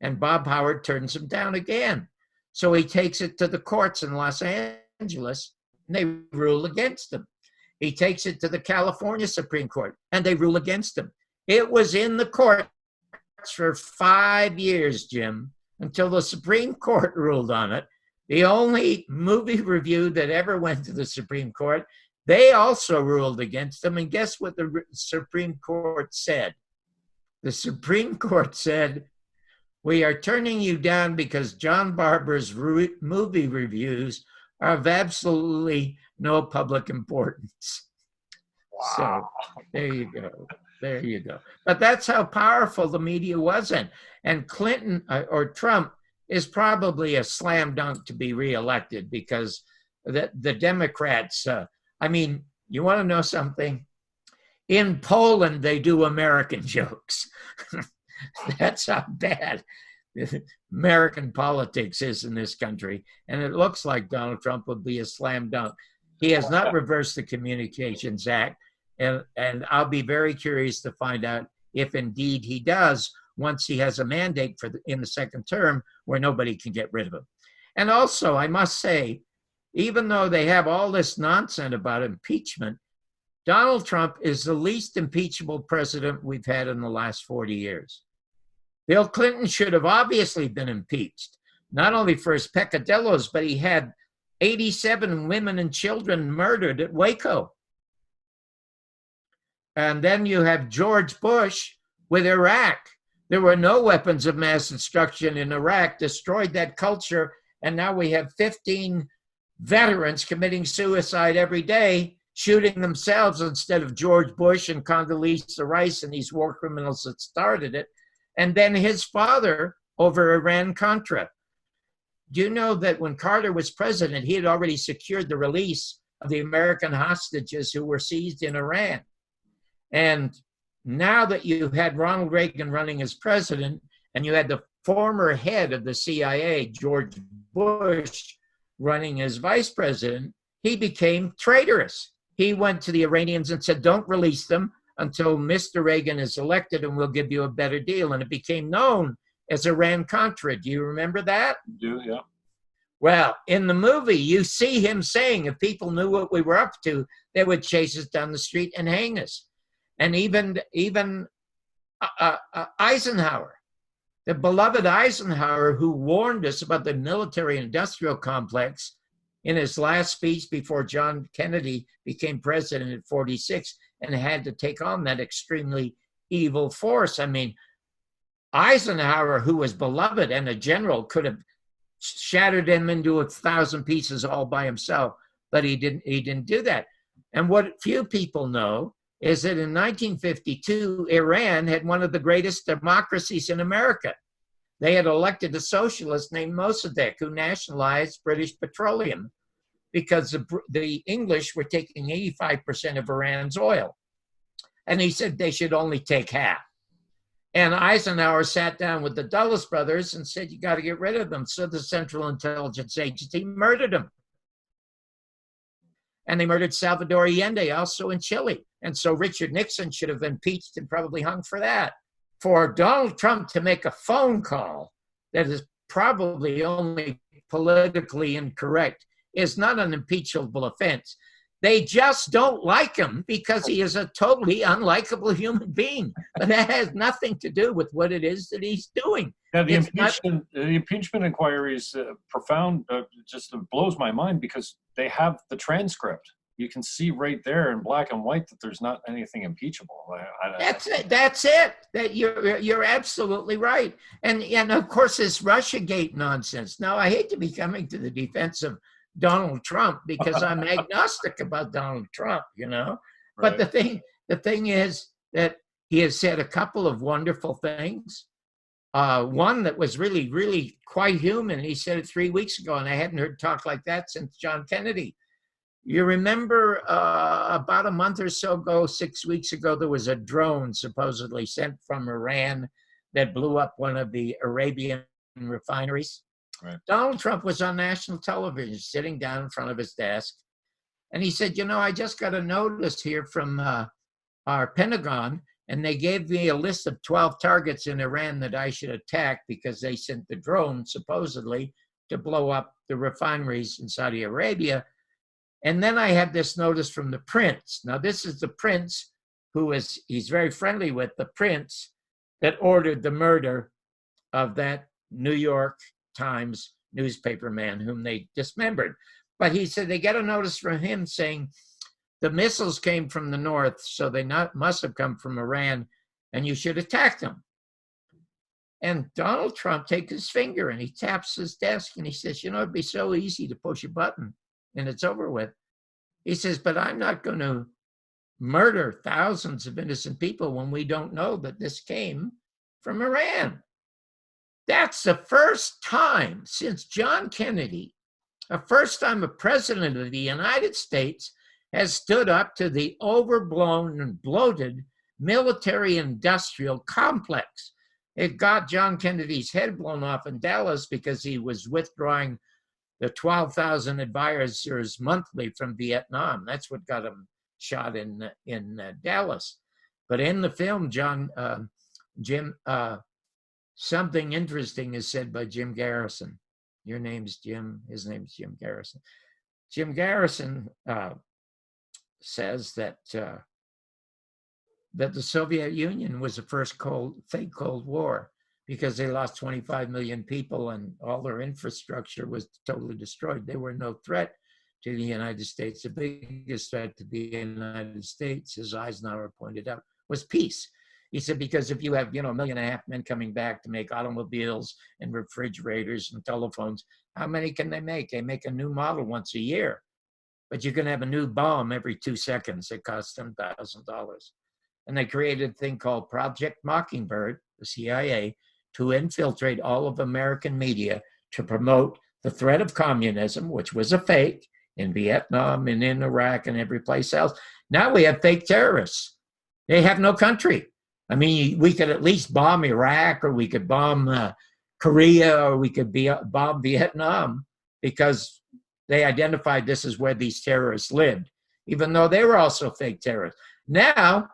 And Bob Howard turns him down again. So he takes it to the courts in Los Angeles, and they rule against him. He takes it to the California Supreme Court, and they rule against him. It was in the courts for 5 years, Jim, until the Supreme Court ruled on it. The only movie review that ever went to the Supreme Court, they also ruled against them. And guess what the Supreme Court said? The Supreme Court said, we are turning you down because John Barbour's movie reviews are of absolutely no public importance. Wow. So there you go. There you go. But that's how powerful the media wasn't. And Clinton or Trump is probably a slam dunk to be reelected because the Democrats, I mean, you want to know something? In Poland, they do American jokes. That's how bad American politics is in this country. And it looks like Donald Trump would be a slam dunk. He has not reversed the Communications Act. And I'll be very curious to find out if indeed he does once he has a mandate in the second term where nobody can get rid of him. And also, I must say, even though they have all this nonsense about impeachment, Donald Trump is the least impeachable president we've had in the last 40 years. Bill Clinton should have obviously been impeached, not only for his peccadillos, but he had 87 women and children murdered at Waco. And then you have George Bush with Iraq. There were no weapons of mass destruction in Iraq, destroyed that culture, and now we have 15 veterans committing suicide every day, shooting themselves instead of George Bush and Condoleezza Rice and these war criminals that started it. And then his father over Iran-Contra. Do you know that when Carter was president, he had already secured the release of the American hostages who were seized in Iran? And now that you had Ronald Reagan running as president, and you had the former head of the CIA, George Bush, running as vice president, he became traitorous. He went to the Iranians and said, don't release them until Mr. Reagan is elected and we'll give you a better deal. And it became known as Iran-Contra. Do you remember that? Do, yeah. Well, in the movie, you see him saying if people knew what we were up to, they would chase us down the street and hang us. And even Eisenhower, the beloved Eisenhower, who warned us about the military-industrial complex in his last speech before John Kennedy became president in 46 and had to take on that extremely evil force. I mean, Eisenhower, who was beloved and a general, could have shattered him into 1,000 pieces all by himself, but he didn't do that. And what few people know is that in 1952, Iran had one of the greatest democracies in America. They had elected a socialist named Mossadegh, who nationalized British petroleum because the English were taking 85% of Iran's oil. And he said they should only take half. And Eisenhower sat down with the Dulles brothers and said, you got to get rid of them. So the Central Intelligence Agency murdered them. And they murdered Salvador Allende, also in Chile. And so Richard Nixon should have been impeached and probably hung for that. For Donald Trump to make a phone call that is probably only politically incorrect is not an impeachable offense. They just don't like him because he is a totally unlikable human being. But that has nothing to do with what it is that he's doing. Yeah, the impeachment inquiry is profound. Just blows my mind because they have the transcript. You can see right there in black and white that there's not anything impeachable. That's it. That's it. That you're absolutely right. And of course this Russiagate nonsense. Now I hate to be coming to the defense of Donald Trump because I'm agnostic about Donald Trump, you know. Right. But the thing is that he has said a couple of wonderful things. One that was really, really quite human. He said it 3 weeks ago, and I hadn't heard talk like that since John Kennedy. You remember about a month or so ago, 6 weeks ago, there was a drone supposedly sent from Iran that blew up one of the Arabian refineries. Right. Donald Trump was on national television sitting down in front of his desk. And he said, you know, I just got a notice here from our Pentagon, and they gave me a list of 12 targets in Iran that I should attack because they sent the drone supposedly to blow up the refineries in Saudi Arabia. And then I had this notice from the prince. Now, this is the prince he's very friendly with, the prince that ordered the murder of that New York Times newspaper man whom they dismembered. But he said they get a notice from him saying the missiles came from the north, so they must have come from Iran, and you should attack them. And Donald Trump takes his finger and he taps his desk and he says, you know, it'd be so easy to push a button and it's over with. He says, but I'm not going to murder thousands of innocent people when we don't know that this came from Iran. That's the first time since John Kennedy, the first time a president of the United States has stood up to the overblown and bloated military-industrial complex. It got John Kennedy's head blown off in Dallas because he was withdrawing the 12,000 advisors monthly from Vietnam. That's what got him shot in Dallas. But in the film, Jim, something interesting is said by Jim Garrison. Your name's Jim. His name's Jim Garrison. Jim Garrison says that the Soviet Union was the first fake Cold War because they lost 25 million people and all their infrastructure was totally destroyed. They were no threat to the United States. The biggest threat to the United States, as Eisenhower pointed out, was peace. He said, because if you have, 1.5 million men coming back to make automobiles and refrigerators and telephones, How many can they make? They make a new model once a year, but you can have a new bomb every 2 seconds. It costs $10,000. And they created a thing called Project Mockingbird, the CIA, to infiltrate all of American media to promote the threat of communism, which was a fake in Vietnam and in Iraq and every place else. Now we have fake terrorists. They have no country. I mean, we could at least bomb Iraq, or we could bomb Korea, or we could bomb Vietnam, because they identified this as where these terrorists lived, even though they were also fake terrorists. Now,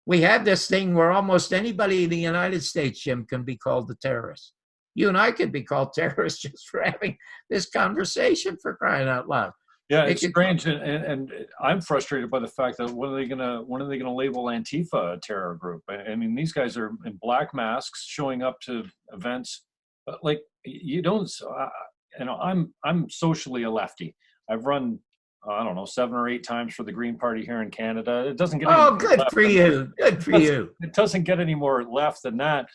we have this thing where almost anybody in the United States, Jim, can be called a terrorist. You and I could be called terrorists just for having this conversation, for crying out loud. Yeah, it's strange, and I'm frustrated by the fact that when are they gonna label Antifa a terror group? I mean, these guys are in black masks showing up to events, but like you don't. You know, I'm socially a lefty. I've run, I don't know, 7 or 8 times for the Green Party here in Canada. It doesn't get good for you. Good for you. It doesn't get any more left than that.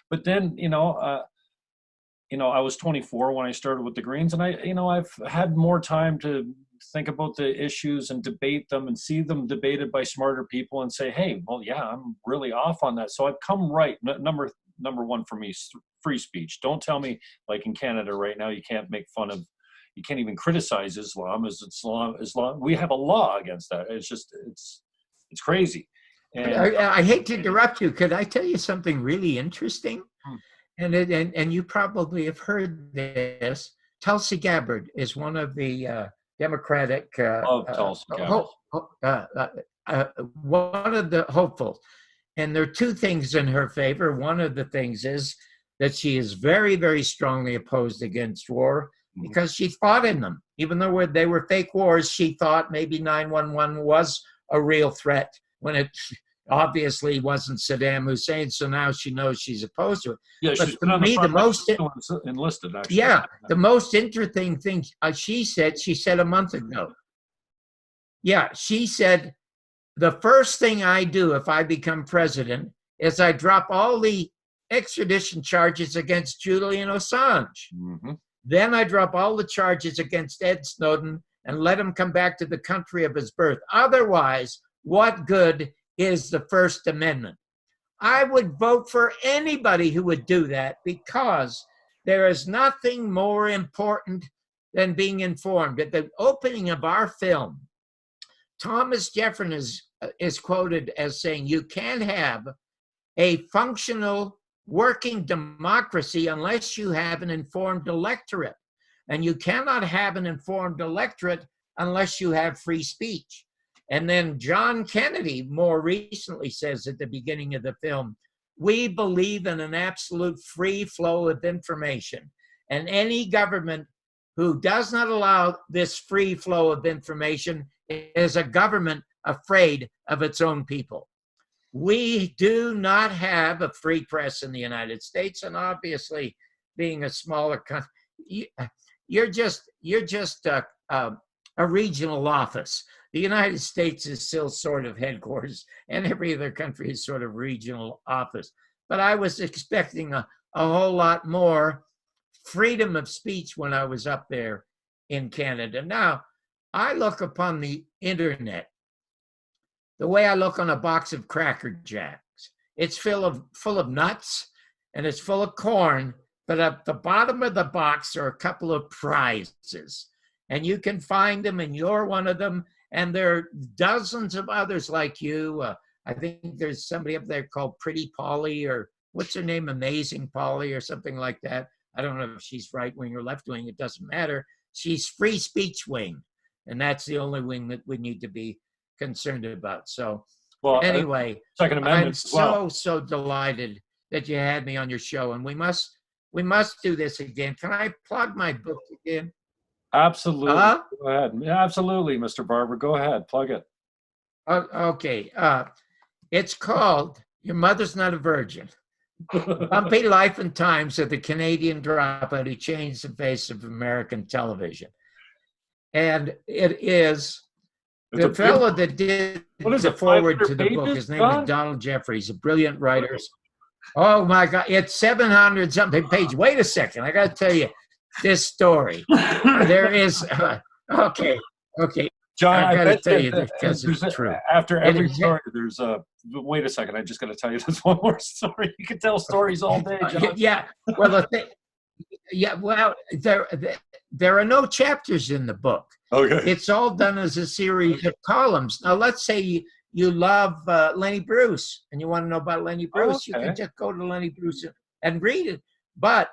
But then, you know, I was 24 when I started with the Greens, and I've had more time to think about the issues and debate them and see them debated by smarter people and say, hey, well, yeah, I'm really off on that. So I've come right. Number one for me is free speech. Don't tell me, like in Canada right now, you can't make fun of, you can't even criticize Islam as Islam. We have a law against that. It's just, it's crazy. And I hate to interrupt you. Could I tell you something really interesting? And you probably have heard this. Tulsi Gabbard is one of the Democratic Tulsi Gabbard. One of the hopefuls. And there are 2 things in her favor. One of the things is that she is very, very strongly opposed against war, because she fought in them. Even though they were fake wars, she thought maybe 9/11 was a real threat when it obviously wasn't Saddam Hussein. So now she knows she's opposed to it. Yeah, but she's been on the most enlisted, actually. Yeah, the most interesting thing she said a month ago. Yeah, she said, the first thing I do if I become president is I drop all the extradition charges against Julian Assange. Then I drop all the charges against Ed Snowden and let him come back to the country of his birth. Otherwise, what good is the First Amendment? I would vote for anybody who would do that, because there is nothing more important than being informed. At the opening of our film, Thomas Jefferson is quoted as saying, you can't have a functional working democracy unless you have an informed electorate. And you cannot have an informed electorate unless you have free speech. And then John Kennedy more recently says at the beginning of the film, we believe in an absolute free flow of information. And any government who does not allow this free flow of information is a government afraid of its own people. We do not have a free press in the United States, and obviously, being a smaller country, you're just a regional office. The United States is still sort of headquarters, and every other country is sort of regional office. But I was expecting a whole lot more freedom of speech when I was up there in Canada. Now, I look upon the internet the way I look on a box of Cracker Jacks. It's full of nuts, and it's full of corn, but at the bottom of the box are a couple of prizes. And you can find them, and you're one of them. And there are dozens of others like you. I think there's somebody up there called Pretty Polly, or what's her name, Amazing Polly, or something like that. I don't know if she's right wing or left wing. It doesn't matter. She's free speech wing. And that's the only wing that we need to be concerned about. So anyway, Second Amendment, I'm so delighted that you had me on your show. And we must do this again. Can I plug my book again? Absolutely. Go ahead. Yeah, absolutely, Mr. Barbour. Go ahead. Plug it. Okay. It's called Your Mother's Not a Virgin. Bumpy Life and Times of the Canadian Dropout Who Changed the Face of American Television. And it is the fellow that did the forward to the book. His name is Donald Jeffries, a brilliant writer. Oh my God, it's 700 something pages. Wait a second, I got to tell you, this story. There is, okay. John, I've I got to bet tell that, you this because it's true. after every It- story, there's a. Wait a second, I just got to tell you this one more story. You can tell stories all day, John. Yeah. Well, the thing, yeah. Well, there are no chapters in the book. Okay. It's all done as a series of columns. Now, let's say you love Lenny Bruce and you want to know about Lenny Bruce. You can just go to Lenny Bruce and read it. But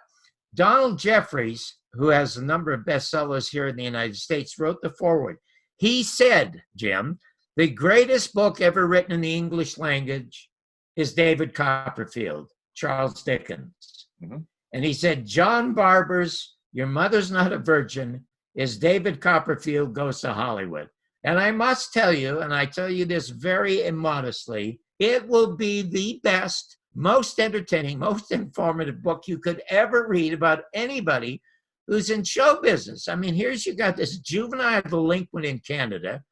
Donald Jeffries, who has a number of bestsellers here in the United States, wrote the foreword. He said, Jim, the greatest book ever written in the English language is David Copperfield, Charles Dickens. Mm-hmm. And he said, John Barbour's Your Mother's Not a Virgin is David Copperfield Goes to Hollywood. And I must tell you, and I tell you this very immodestly, it will be the best, most entertaining, most informative book you could ever read about anybody who's in show business. I mean, here's you got this juvenile delinquent in Canada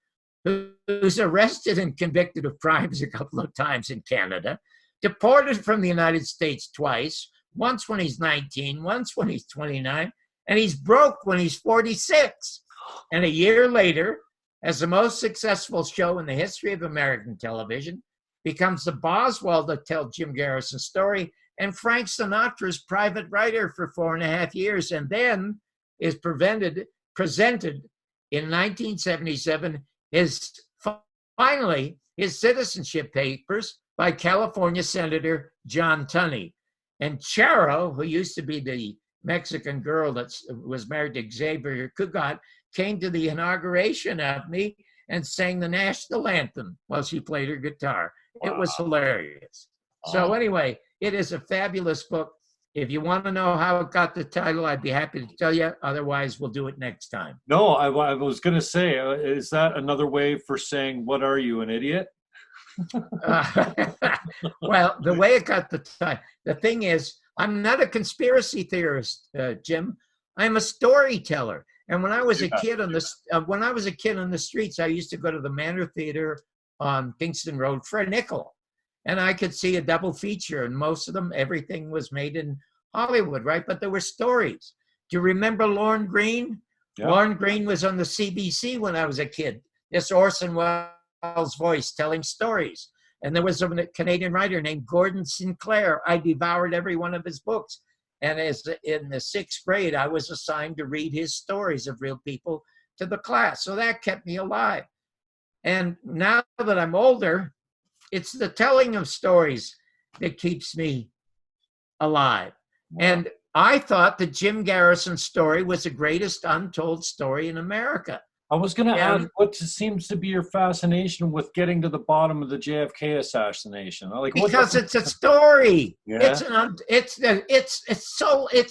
who's arrested and convicted of crimes a couple of times in Canada, deported from the United States twice, once when he's 19, once when he's 29, and he's broke when he's 46. And a year later, as the most successful show in the history of American television, becomes the Boswell to tell Jim Garrison's story, and Frank Sinatra's private writer for 4.5 years, and then is presented in 1977 finally his citizenship papers by California Senator John Tunney. And Charo, who used to be the Mexican girl that was married to Xavier Cugat, came to the inauguration of me and sang the national anthem while she played her guitar. Wow. It was hilarious. So anyway, it is a fabulous book. If you want to know how it got the title, I'd be happy to tell you. Otherwise, we'll do it next time. No, I was going to say, is that another way for saying, what are you, an idiot? Well, the way it got the title, the thing is, I'm not a conspiracy theorist, Jim. I'm a storyteller. And when I was a kid on the streets, I used to go to the Manor Theater on Kingston Road for a nickel. And I could see a double feature, and most of them, everything was made in Hollywood, right? But there were stories. Do you remember Lorne Greene? Yeah. Lorne Greene was on the CBC when I was a kid. This Orson Welles voice telling stories. And there was a Canadian writer named Gordon Sinclair. I devoured every one of his books. And as in the 6th grade, I was assigned to read his stories of real people to the class. So that kept me alive. And now that I'm older, it's the telling of stories that keeps me alive. Wow. And I thought the Jim Garrison story was the greatest untold story in America. I was going to ask, what seems to be your fascination with getting to the bottom of the JFK assassination? Because it's a story. Yeah. It's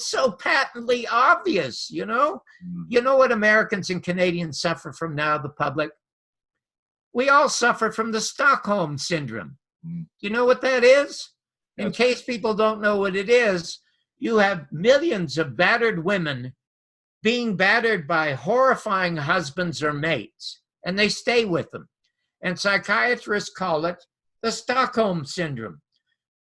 so patently obvious, you know? You know what Americans and Canadians suffer from now, the public? We all suffer from the Stockholm Syndrome. You know what that is? In case people don't know what it is, you have millions of battered women being battered by horrifying husbands or mates, and they stay with them. And psychiatrists call it the Stockholm Syndrome.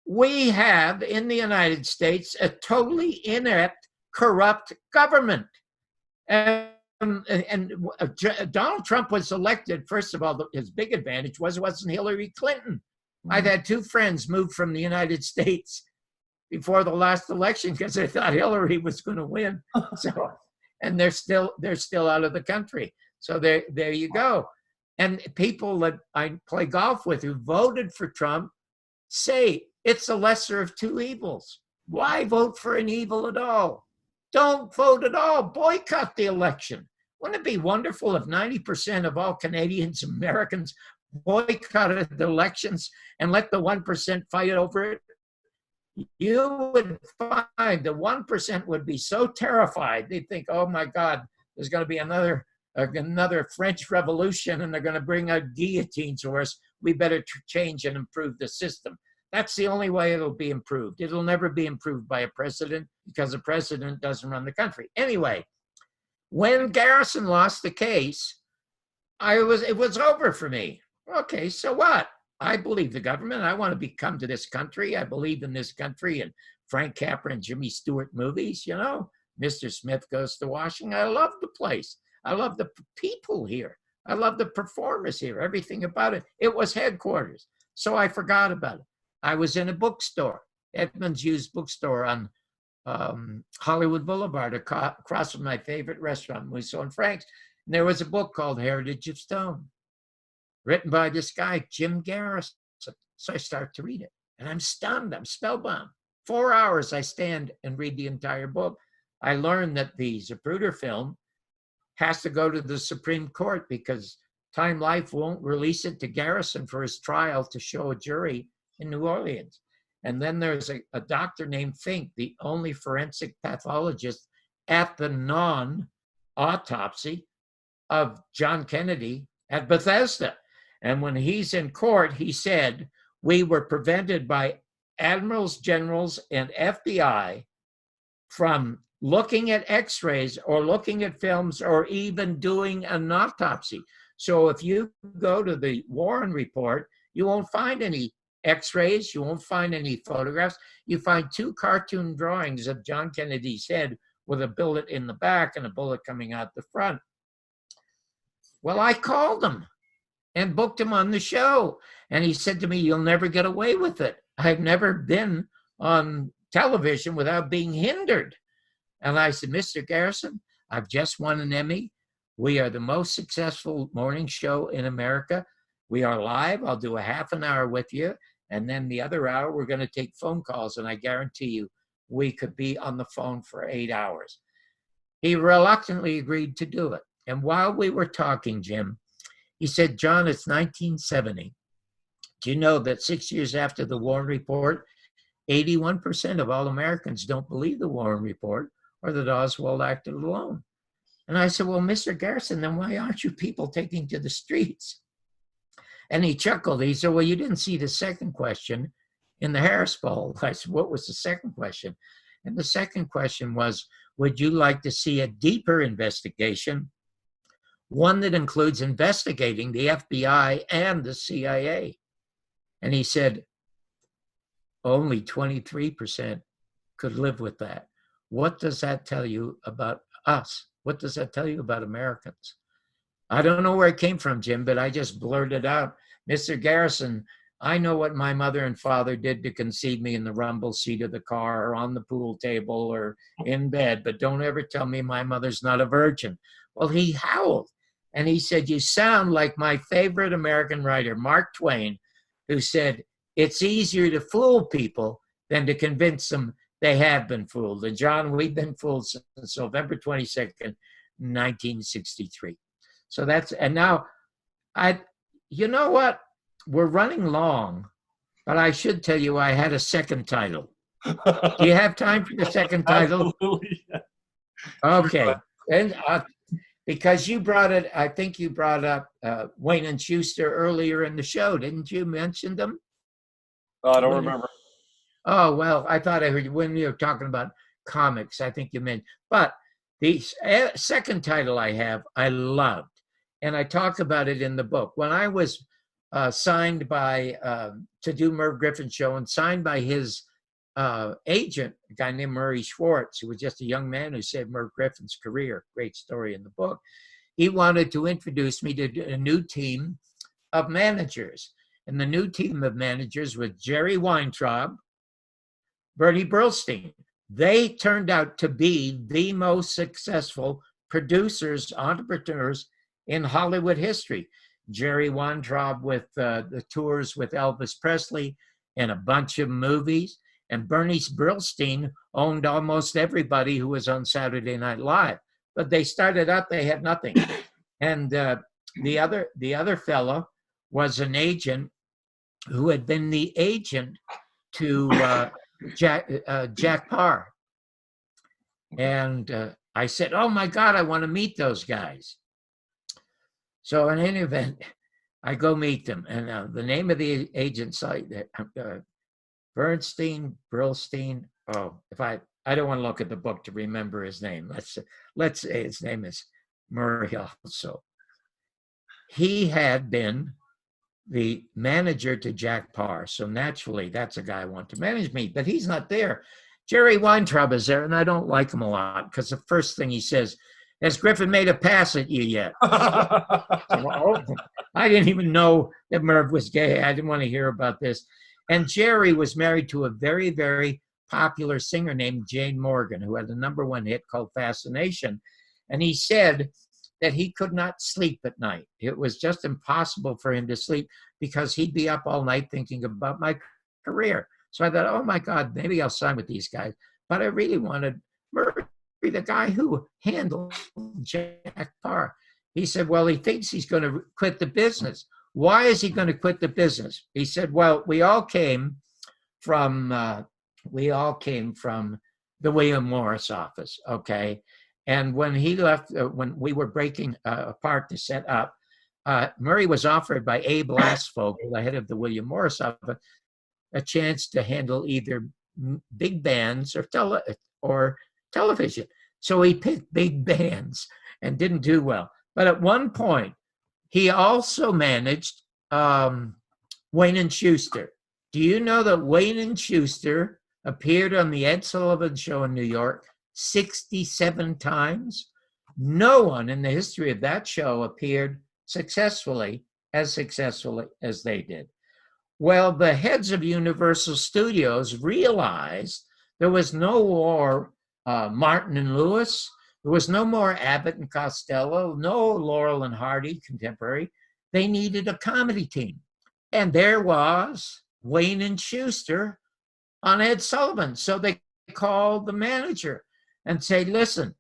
We have, in the United States, a totally inept, corrupt government. And Donald Trump was elected. First of all, his big advantage was it wasn't Hillary Clinton. I've had 2 friends move from the United States before the last election because they thought Hillary was going to win. So, and they're still out of the country. So there you go. And people that I play golf with who voted for Trump say it's the lesser of 2 evils. Why vote for an evil at all? Don't vote at all. Boycott the election. Wouldn't it be wonderful if 90% of all Canadians, Americans boycotted the elections and let the 1% fight over it? You would find the 1% would be so terrified. They'd think, oh my God, there's going to be another French Revolution and they're going to bring out guillotines to us. We better change and improve the system. That's the only way it'll be improved. It'll never be improved by a president because a president doesn't run the country. Anyway, when Garrison lost the case, it was over for me. Okay, so what? I believe the government. I want to come to this country. I believe in this country and Frank Capra and Jimmy Stewart movies, you know. Mr. Smith Goes to Washington. I love the place. I love the people here. I love the performers here, everything about it. It was headquarters. So I forgot about it. I was in a bookstore, Edmonds Used Bookstore on Hollywood Boulevard, across from my favorite restaurant, Musso and Frank's. And there was a book called Heritage of Stone, written by this guy, Jim Garrison. So I start to read it, and I'm stunned. I'm spellbound. 4 hours I stand and read the entire book. I learned that the Zapruder film has to go to the Supreme Court because Time Life won't release it to Garrison for his trial to show a jury in New Orleans. And then there's a doctor named Fink, the only forensic pathologist at the non-autopsy of John Kennedy at Bethesda. And when he's in court, he said, we were prevented by admirals, generals, and FBI from looking at x-rays or looking at films or even doing an autopsy. So if you go to the Warren report, you won't find any x-rays, you won't find any photographs. You find 2 cartoon drawings of John Kennedy's head with a bullet in the back and a bullet coming out the front. Well, I called him and booked him on the show. And he said to me, you'll never get away with it. I've never been on television without being hindered. And I said, Mr. Garrison, I've just won an Emmy. We are the most successful morning show in America. We are live. I'll do a half an hour with you. And then the other hour, we're going to take phone calls. And I guarantee you, we could be on the phone for 8 hours. He reluctantly agreed to do it. And while we were talking, Jim, he said, John, it's 1970. Do you know that 6 years after the Warren Report, 81% of all Americans don't believe the Warren Report or that Oswald acted alone? And I said, well, Mr. Garrison, then why aren't you people taking to the streets? And he chuckled. He said, well, you didn't see the second question in the Harris poll. I said, what was the second question? And the second question was, would you like to see a deeper investigation, one that includes investigating the FBI and the CIA? And he said, only 23% could live with that. What does that tell you about us? What does that tell you about Americans? I don't know where it came from, Jim, but I just blurted out, Mr. Garrison, I know what my mother and father did to conceive me in the rumble seat of the car or on the pool table or in bed, but don't ever tell me my mother's not a virgin. Well, he howled, and he said, you sound like my favorite American writer, Mark Twain, who said, it's easier to fool people than to convince them they have been fooled. And John, we've been fooled since November 22nd, 1963. So that's, and now, you know what? We're running long, but I should tell you I had a second title. Do you have time for the second title? Absolutely. Okay. And because you brought it, I think you brought up Wayne and Schuster earlier in the show. Didn't you mention them? Oh, I don't remember. Oh, well, I thought I heard you when you were talking about comics. I think you meant, but the second title I have, I loved. And I talk about it in the book. When I was signed by, to do Merv Griffin's show and signed by his agent, a guy named Murray Schwartz, who was just a young man who saved Merv Griffin's career. Great story in the book. He wanted to introduce me to a new team of managers. And the new team of managers was Jerry Weintraub, Bernie Brillstein. They turned out to be the most successful producers, entrepreneurs in Hollywood history. Jerry Weintraub with the tours with Elvis Presley and a bunch of movies. And Bernie Brillstein owned almost everybody who was on Saturday Night Live. But they started out, they had nothing. And the other fellow was an agent who had been the agent to Jack Parr. And I said, oh my God, I want to meet those guys. So in any event, I go meet them. And the name of the agent site, Bernstein, Brillstein. Oh, if I don't want to look at the book to remember his name. Let's say his name is Murray also. He had been the manager to Jack Parr. So naturally, that's a guy I want to manage me, but he's not there. Jerry Weintraub is there, and I don't like him a lot because the first thing he says, has Griffin made a pass at you yet? So, I didn't even know that Merv was gay. I didn't want to hear about this. And Jerry was married to a very, very popular singer named Jane Morgan, who had a #1 hit called Fascination. And he said that he could not sleep at night. It was just impossible for him to sleep because he'd be up all night thinking about my career. So I thought, oh my God, maybe I'll sign with these guys. But I really wanted Murray, the guy who handled Jack Parr. He said, well, he thinks he's going to quit the business. Why is he going to quit the business? He said, well, we all came from the William Morris office, okay? And when he left, when we were breaking apart to set up, Murray was offered by Abe Lasvogel, the head of the William Morris office, a chance to handle either big bands or television. So he picked big bands and didn't do well. But at one point, he also managed Wayne and Schuster. Do you know that Wayne and Schuster appeared on the Ed Sullivan Show in New York 67 times? No one in the history of that show appeared successfully as they did. Well, the heads of Universal Studios realized there was no more Martin and Lewis. There was no more Abbott and Costello, no Laurel and Hardy contemporary. They needed a comedy team. And there was Wayne and Schuster on Ed Sullivan. So they called the manager and say, listen,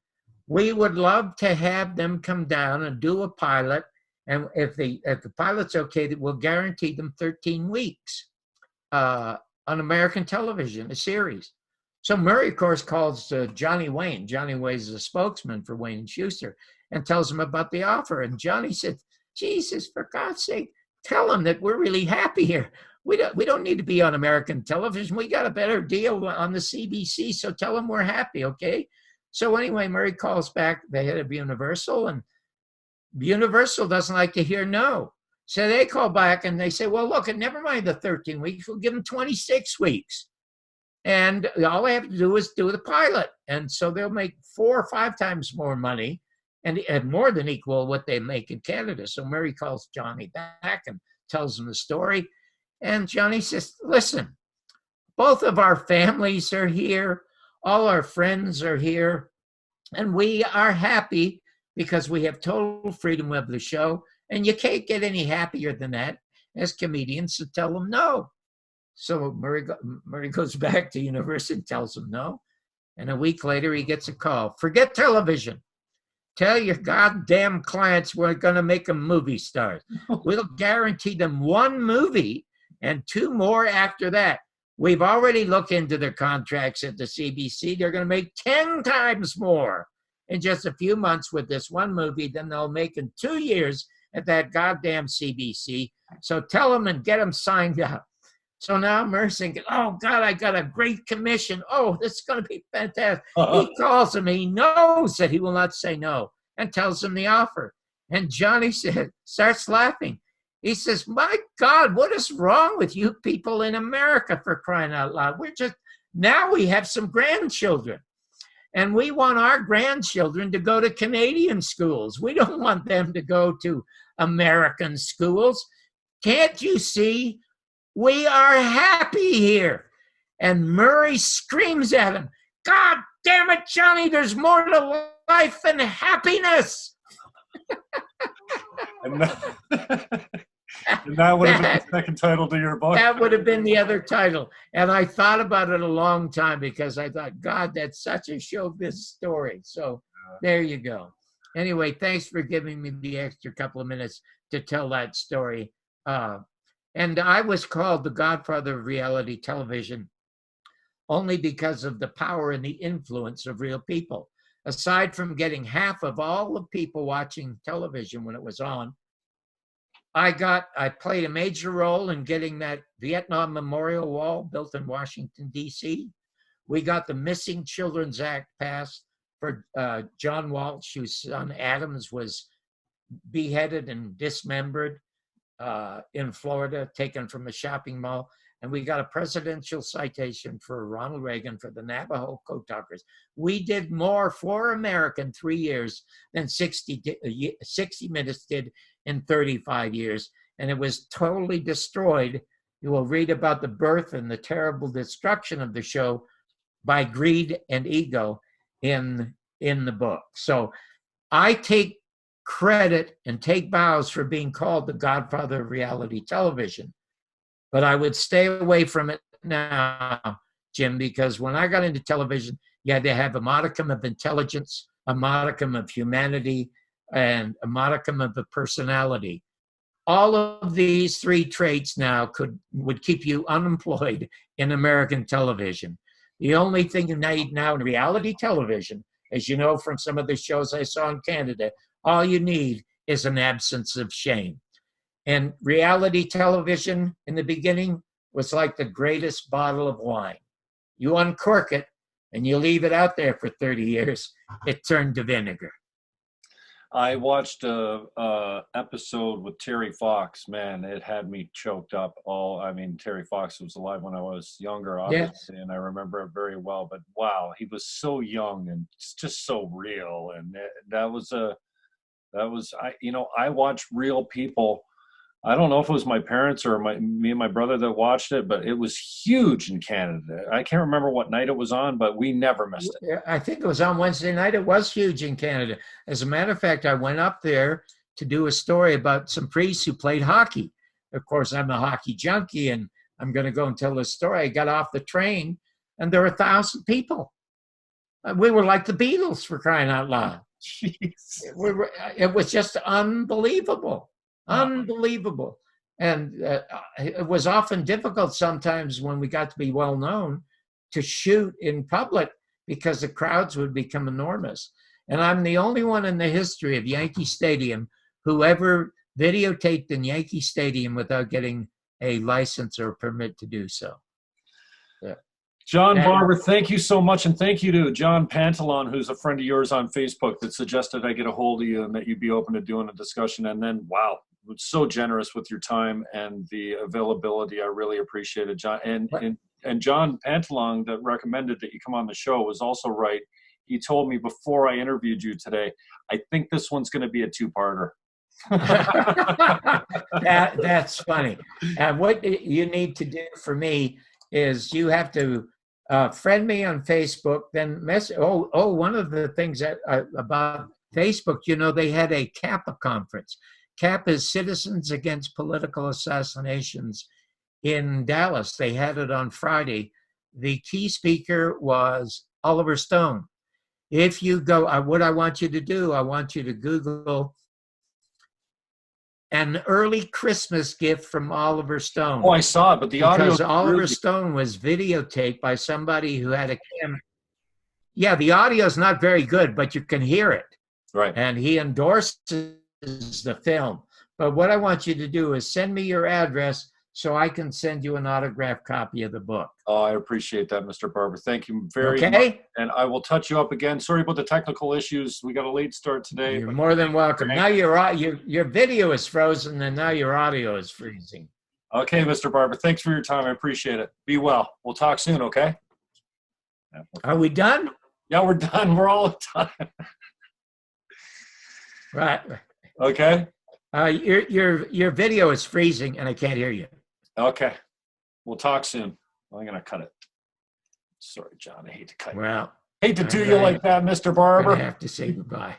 we would love to have them come down and do a pilot. And if the pilot's okay, we'll guarantee them 13 weeks on American television, a series. So Murray, of course, calls Johnny Wayne. Johnny Wayne is a spokesman for Wayne and Schuster and tells him about the offer. And Johnny said, Jesus, for God's sake, tell them that we're really happy here. We don't need to be on American television. We got a better deal on the CBC, so tell them we're happy, okay? So anyway, Murray calls back the head of Universal, and Universal doesn't like to hear no. So they call back and they say, well, look, never mind the 13 weeks. We'll give them 26 weeks. And all they have to do is do the pilot. And so they'll make 4 or 5 times more money and more than equal what they make in Canada. So Murray calls Johnny back and tells him the story. And Johnny says, listen, both of our families are here. All our friends are here. And we are happy because we have total freedom of the show. And you can't get any happier than that as comedians to tell them no. So Murray goes back to Universal and tells them no. And a week later, he gets a call. Forget television. Tell your goddamn clients we're going to make them movie stars. We'll guarantee them 1 movie and 2 more after that. We've already looked into their contracts at the CBC. They're going to make 10 times more in just a few months with this 1 movie than they'll make in 2 years at that goddamn CBC. So tell them and get them signed up. So now Murray's thinking, oh, God, I got a great commission. Oh, this is going to be fantastic. He calls him. He knows that he will not say no and tells him the offer. And Johnny starts laughing. He says, my God, what is wrong with you people in America, for crying out loud? Now we have some grandchildren. And we want our grandchildren to go to Canadian schools. We don't want them to go to American schools. Can't you see? We are happy here. And Murray screams at him, God damn it, Johnny, there's more to life than happiness. And that would have been the second title to your book. That would have been the other title. And I thought about it a long time because I thought, God, that's such a showbiz story. So there you go. Anyway, thanks for giving me the extra couple of minutes to tell that story. And I was called the Godfather of Reality Television only because of the power and the influence of real people. Aside from getting half of all the people watching television when it was on, I played a major role in getting that Vietnam Memorial Wall built in Washington, D.C. We got the Missing Children's Act passed for John Walsh, whose son Adams was beheaded and dismembered in Florida, taken from a shopping mall. and we got a presidential citation for Ronald Reagan for the Navajo Code Talkers. We did more for America in 3 years than 60 Minutes did in 35 years, and it was totally destroyed. You will read about the birth and the terrible destruction of the show by greed and ego in the book. So I take credit and take bows for being called the Godfather of reality television, but I would stay away from it now, Jim, because when I got into television, you had to have a modicum of intelligence, a modicum of humanity, and a modicum of a personality. All of these three traits now would keep you unemployed in American television. The only thing you need now in reality television, as you know from some of the shows I saw in Canada, all you need is an absence of shame. And reality television in the beginning was like the greatest bottle of wine. You uncork it and you leave it out there for 30 years, it turned to vinegar. I watched a episode with Terry Fox. Man, it had me choked up. Terry Fox was alive when I was younger, obviously, and I remember it very well. But wow, he was so young and just so real. And I watched real people. I don't know if it was my parents or me and my brother that watched it, but it was huge in Canada. I can't remember what night it was on, but we never missed it. I think it was on Wednesday night. It was huge in Canada. As a matter of fact, I went up there to do a story about some priests who played hockey. Of course, I'm a hockey junkie, and I'm going to go and tell this story. I got off the train, and there were 1,000 people. We were like the Beatles, for crying out loud. Jeez. It was just unbelievable. Unbelievable. And it was often difficult sometimes when we got to be well known to shoot in public because the crowds would become enormous. And I'm the only one in the history of Yankee Stadium who ever videotaped in Yankee Stadium without getting a license or permit to do so. Yeah. John Barbour, thank you so much. And thank you to John Pantalon, who's a friend of yours on Facebook, that suggested I get a hold of you and that you'd be open to doing a discussion. And then, wow, so generous with your time and the availability. I really appreciate it, John. And John Pantalon, that recommended that you come on the show, was also right. He told me before I interviewed you today, I think this one's going to be a two-parter. That's funny. What you need to do for me is you have to friend me on Facebook, then message. One of the things that about Facebook, they had a CAPA conference. CAPA is Citizens Against Political Assassinations in Dallas. They had it on Friday. The key speaker was Oliver Stone. If you go, what I want you to do, I want you to Google an early Christmas gift from Oliver Stone. Oh, I saw it, but the audio. Because Oliver Stone was videotaped by somebody who had a camera. Yeah, the audio is not very good, but you can hear it. Right. And he endorses the film. But what I want you to do is send me your address so I can send you an autographed copy of the book. Oh, I appreciate that, Mr. Barbour. Thank you very much. And I will touch you up again. Sorry about the technical issues. We got a late start today. You're more than welcome. Now your video is frozen, and now your audio is freezing. Okay, Mr. Barbour. Thanks for your time. I appreciate it. Be well. We'll talk soon, okay? Are we done? Yeah, we're done. We're all done. Right. Okay. Your video is freezing, and I can't hear you. Okay. We'll talk soon. I'm going to cut it. Sorry, John. I hate to cut you. Well, hate to do you like that, Mr. Barbour. I have to say goodbye.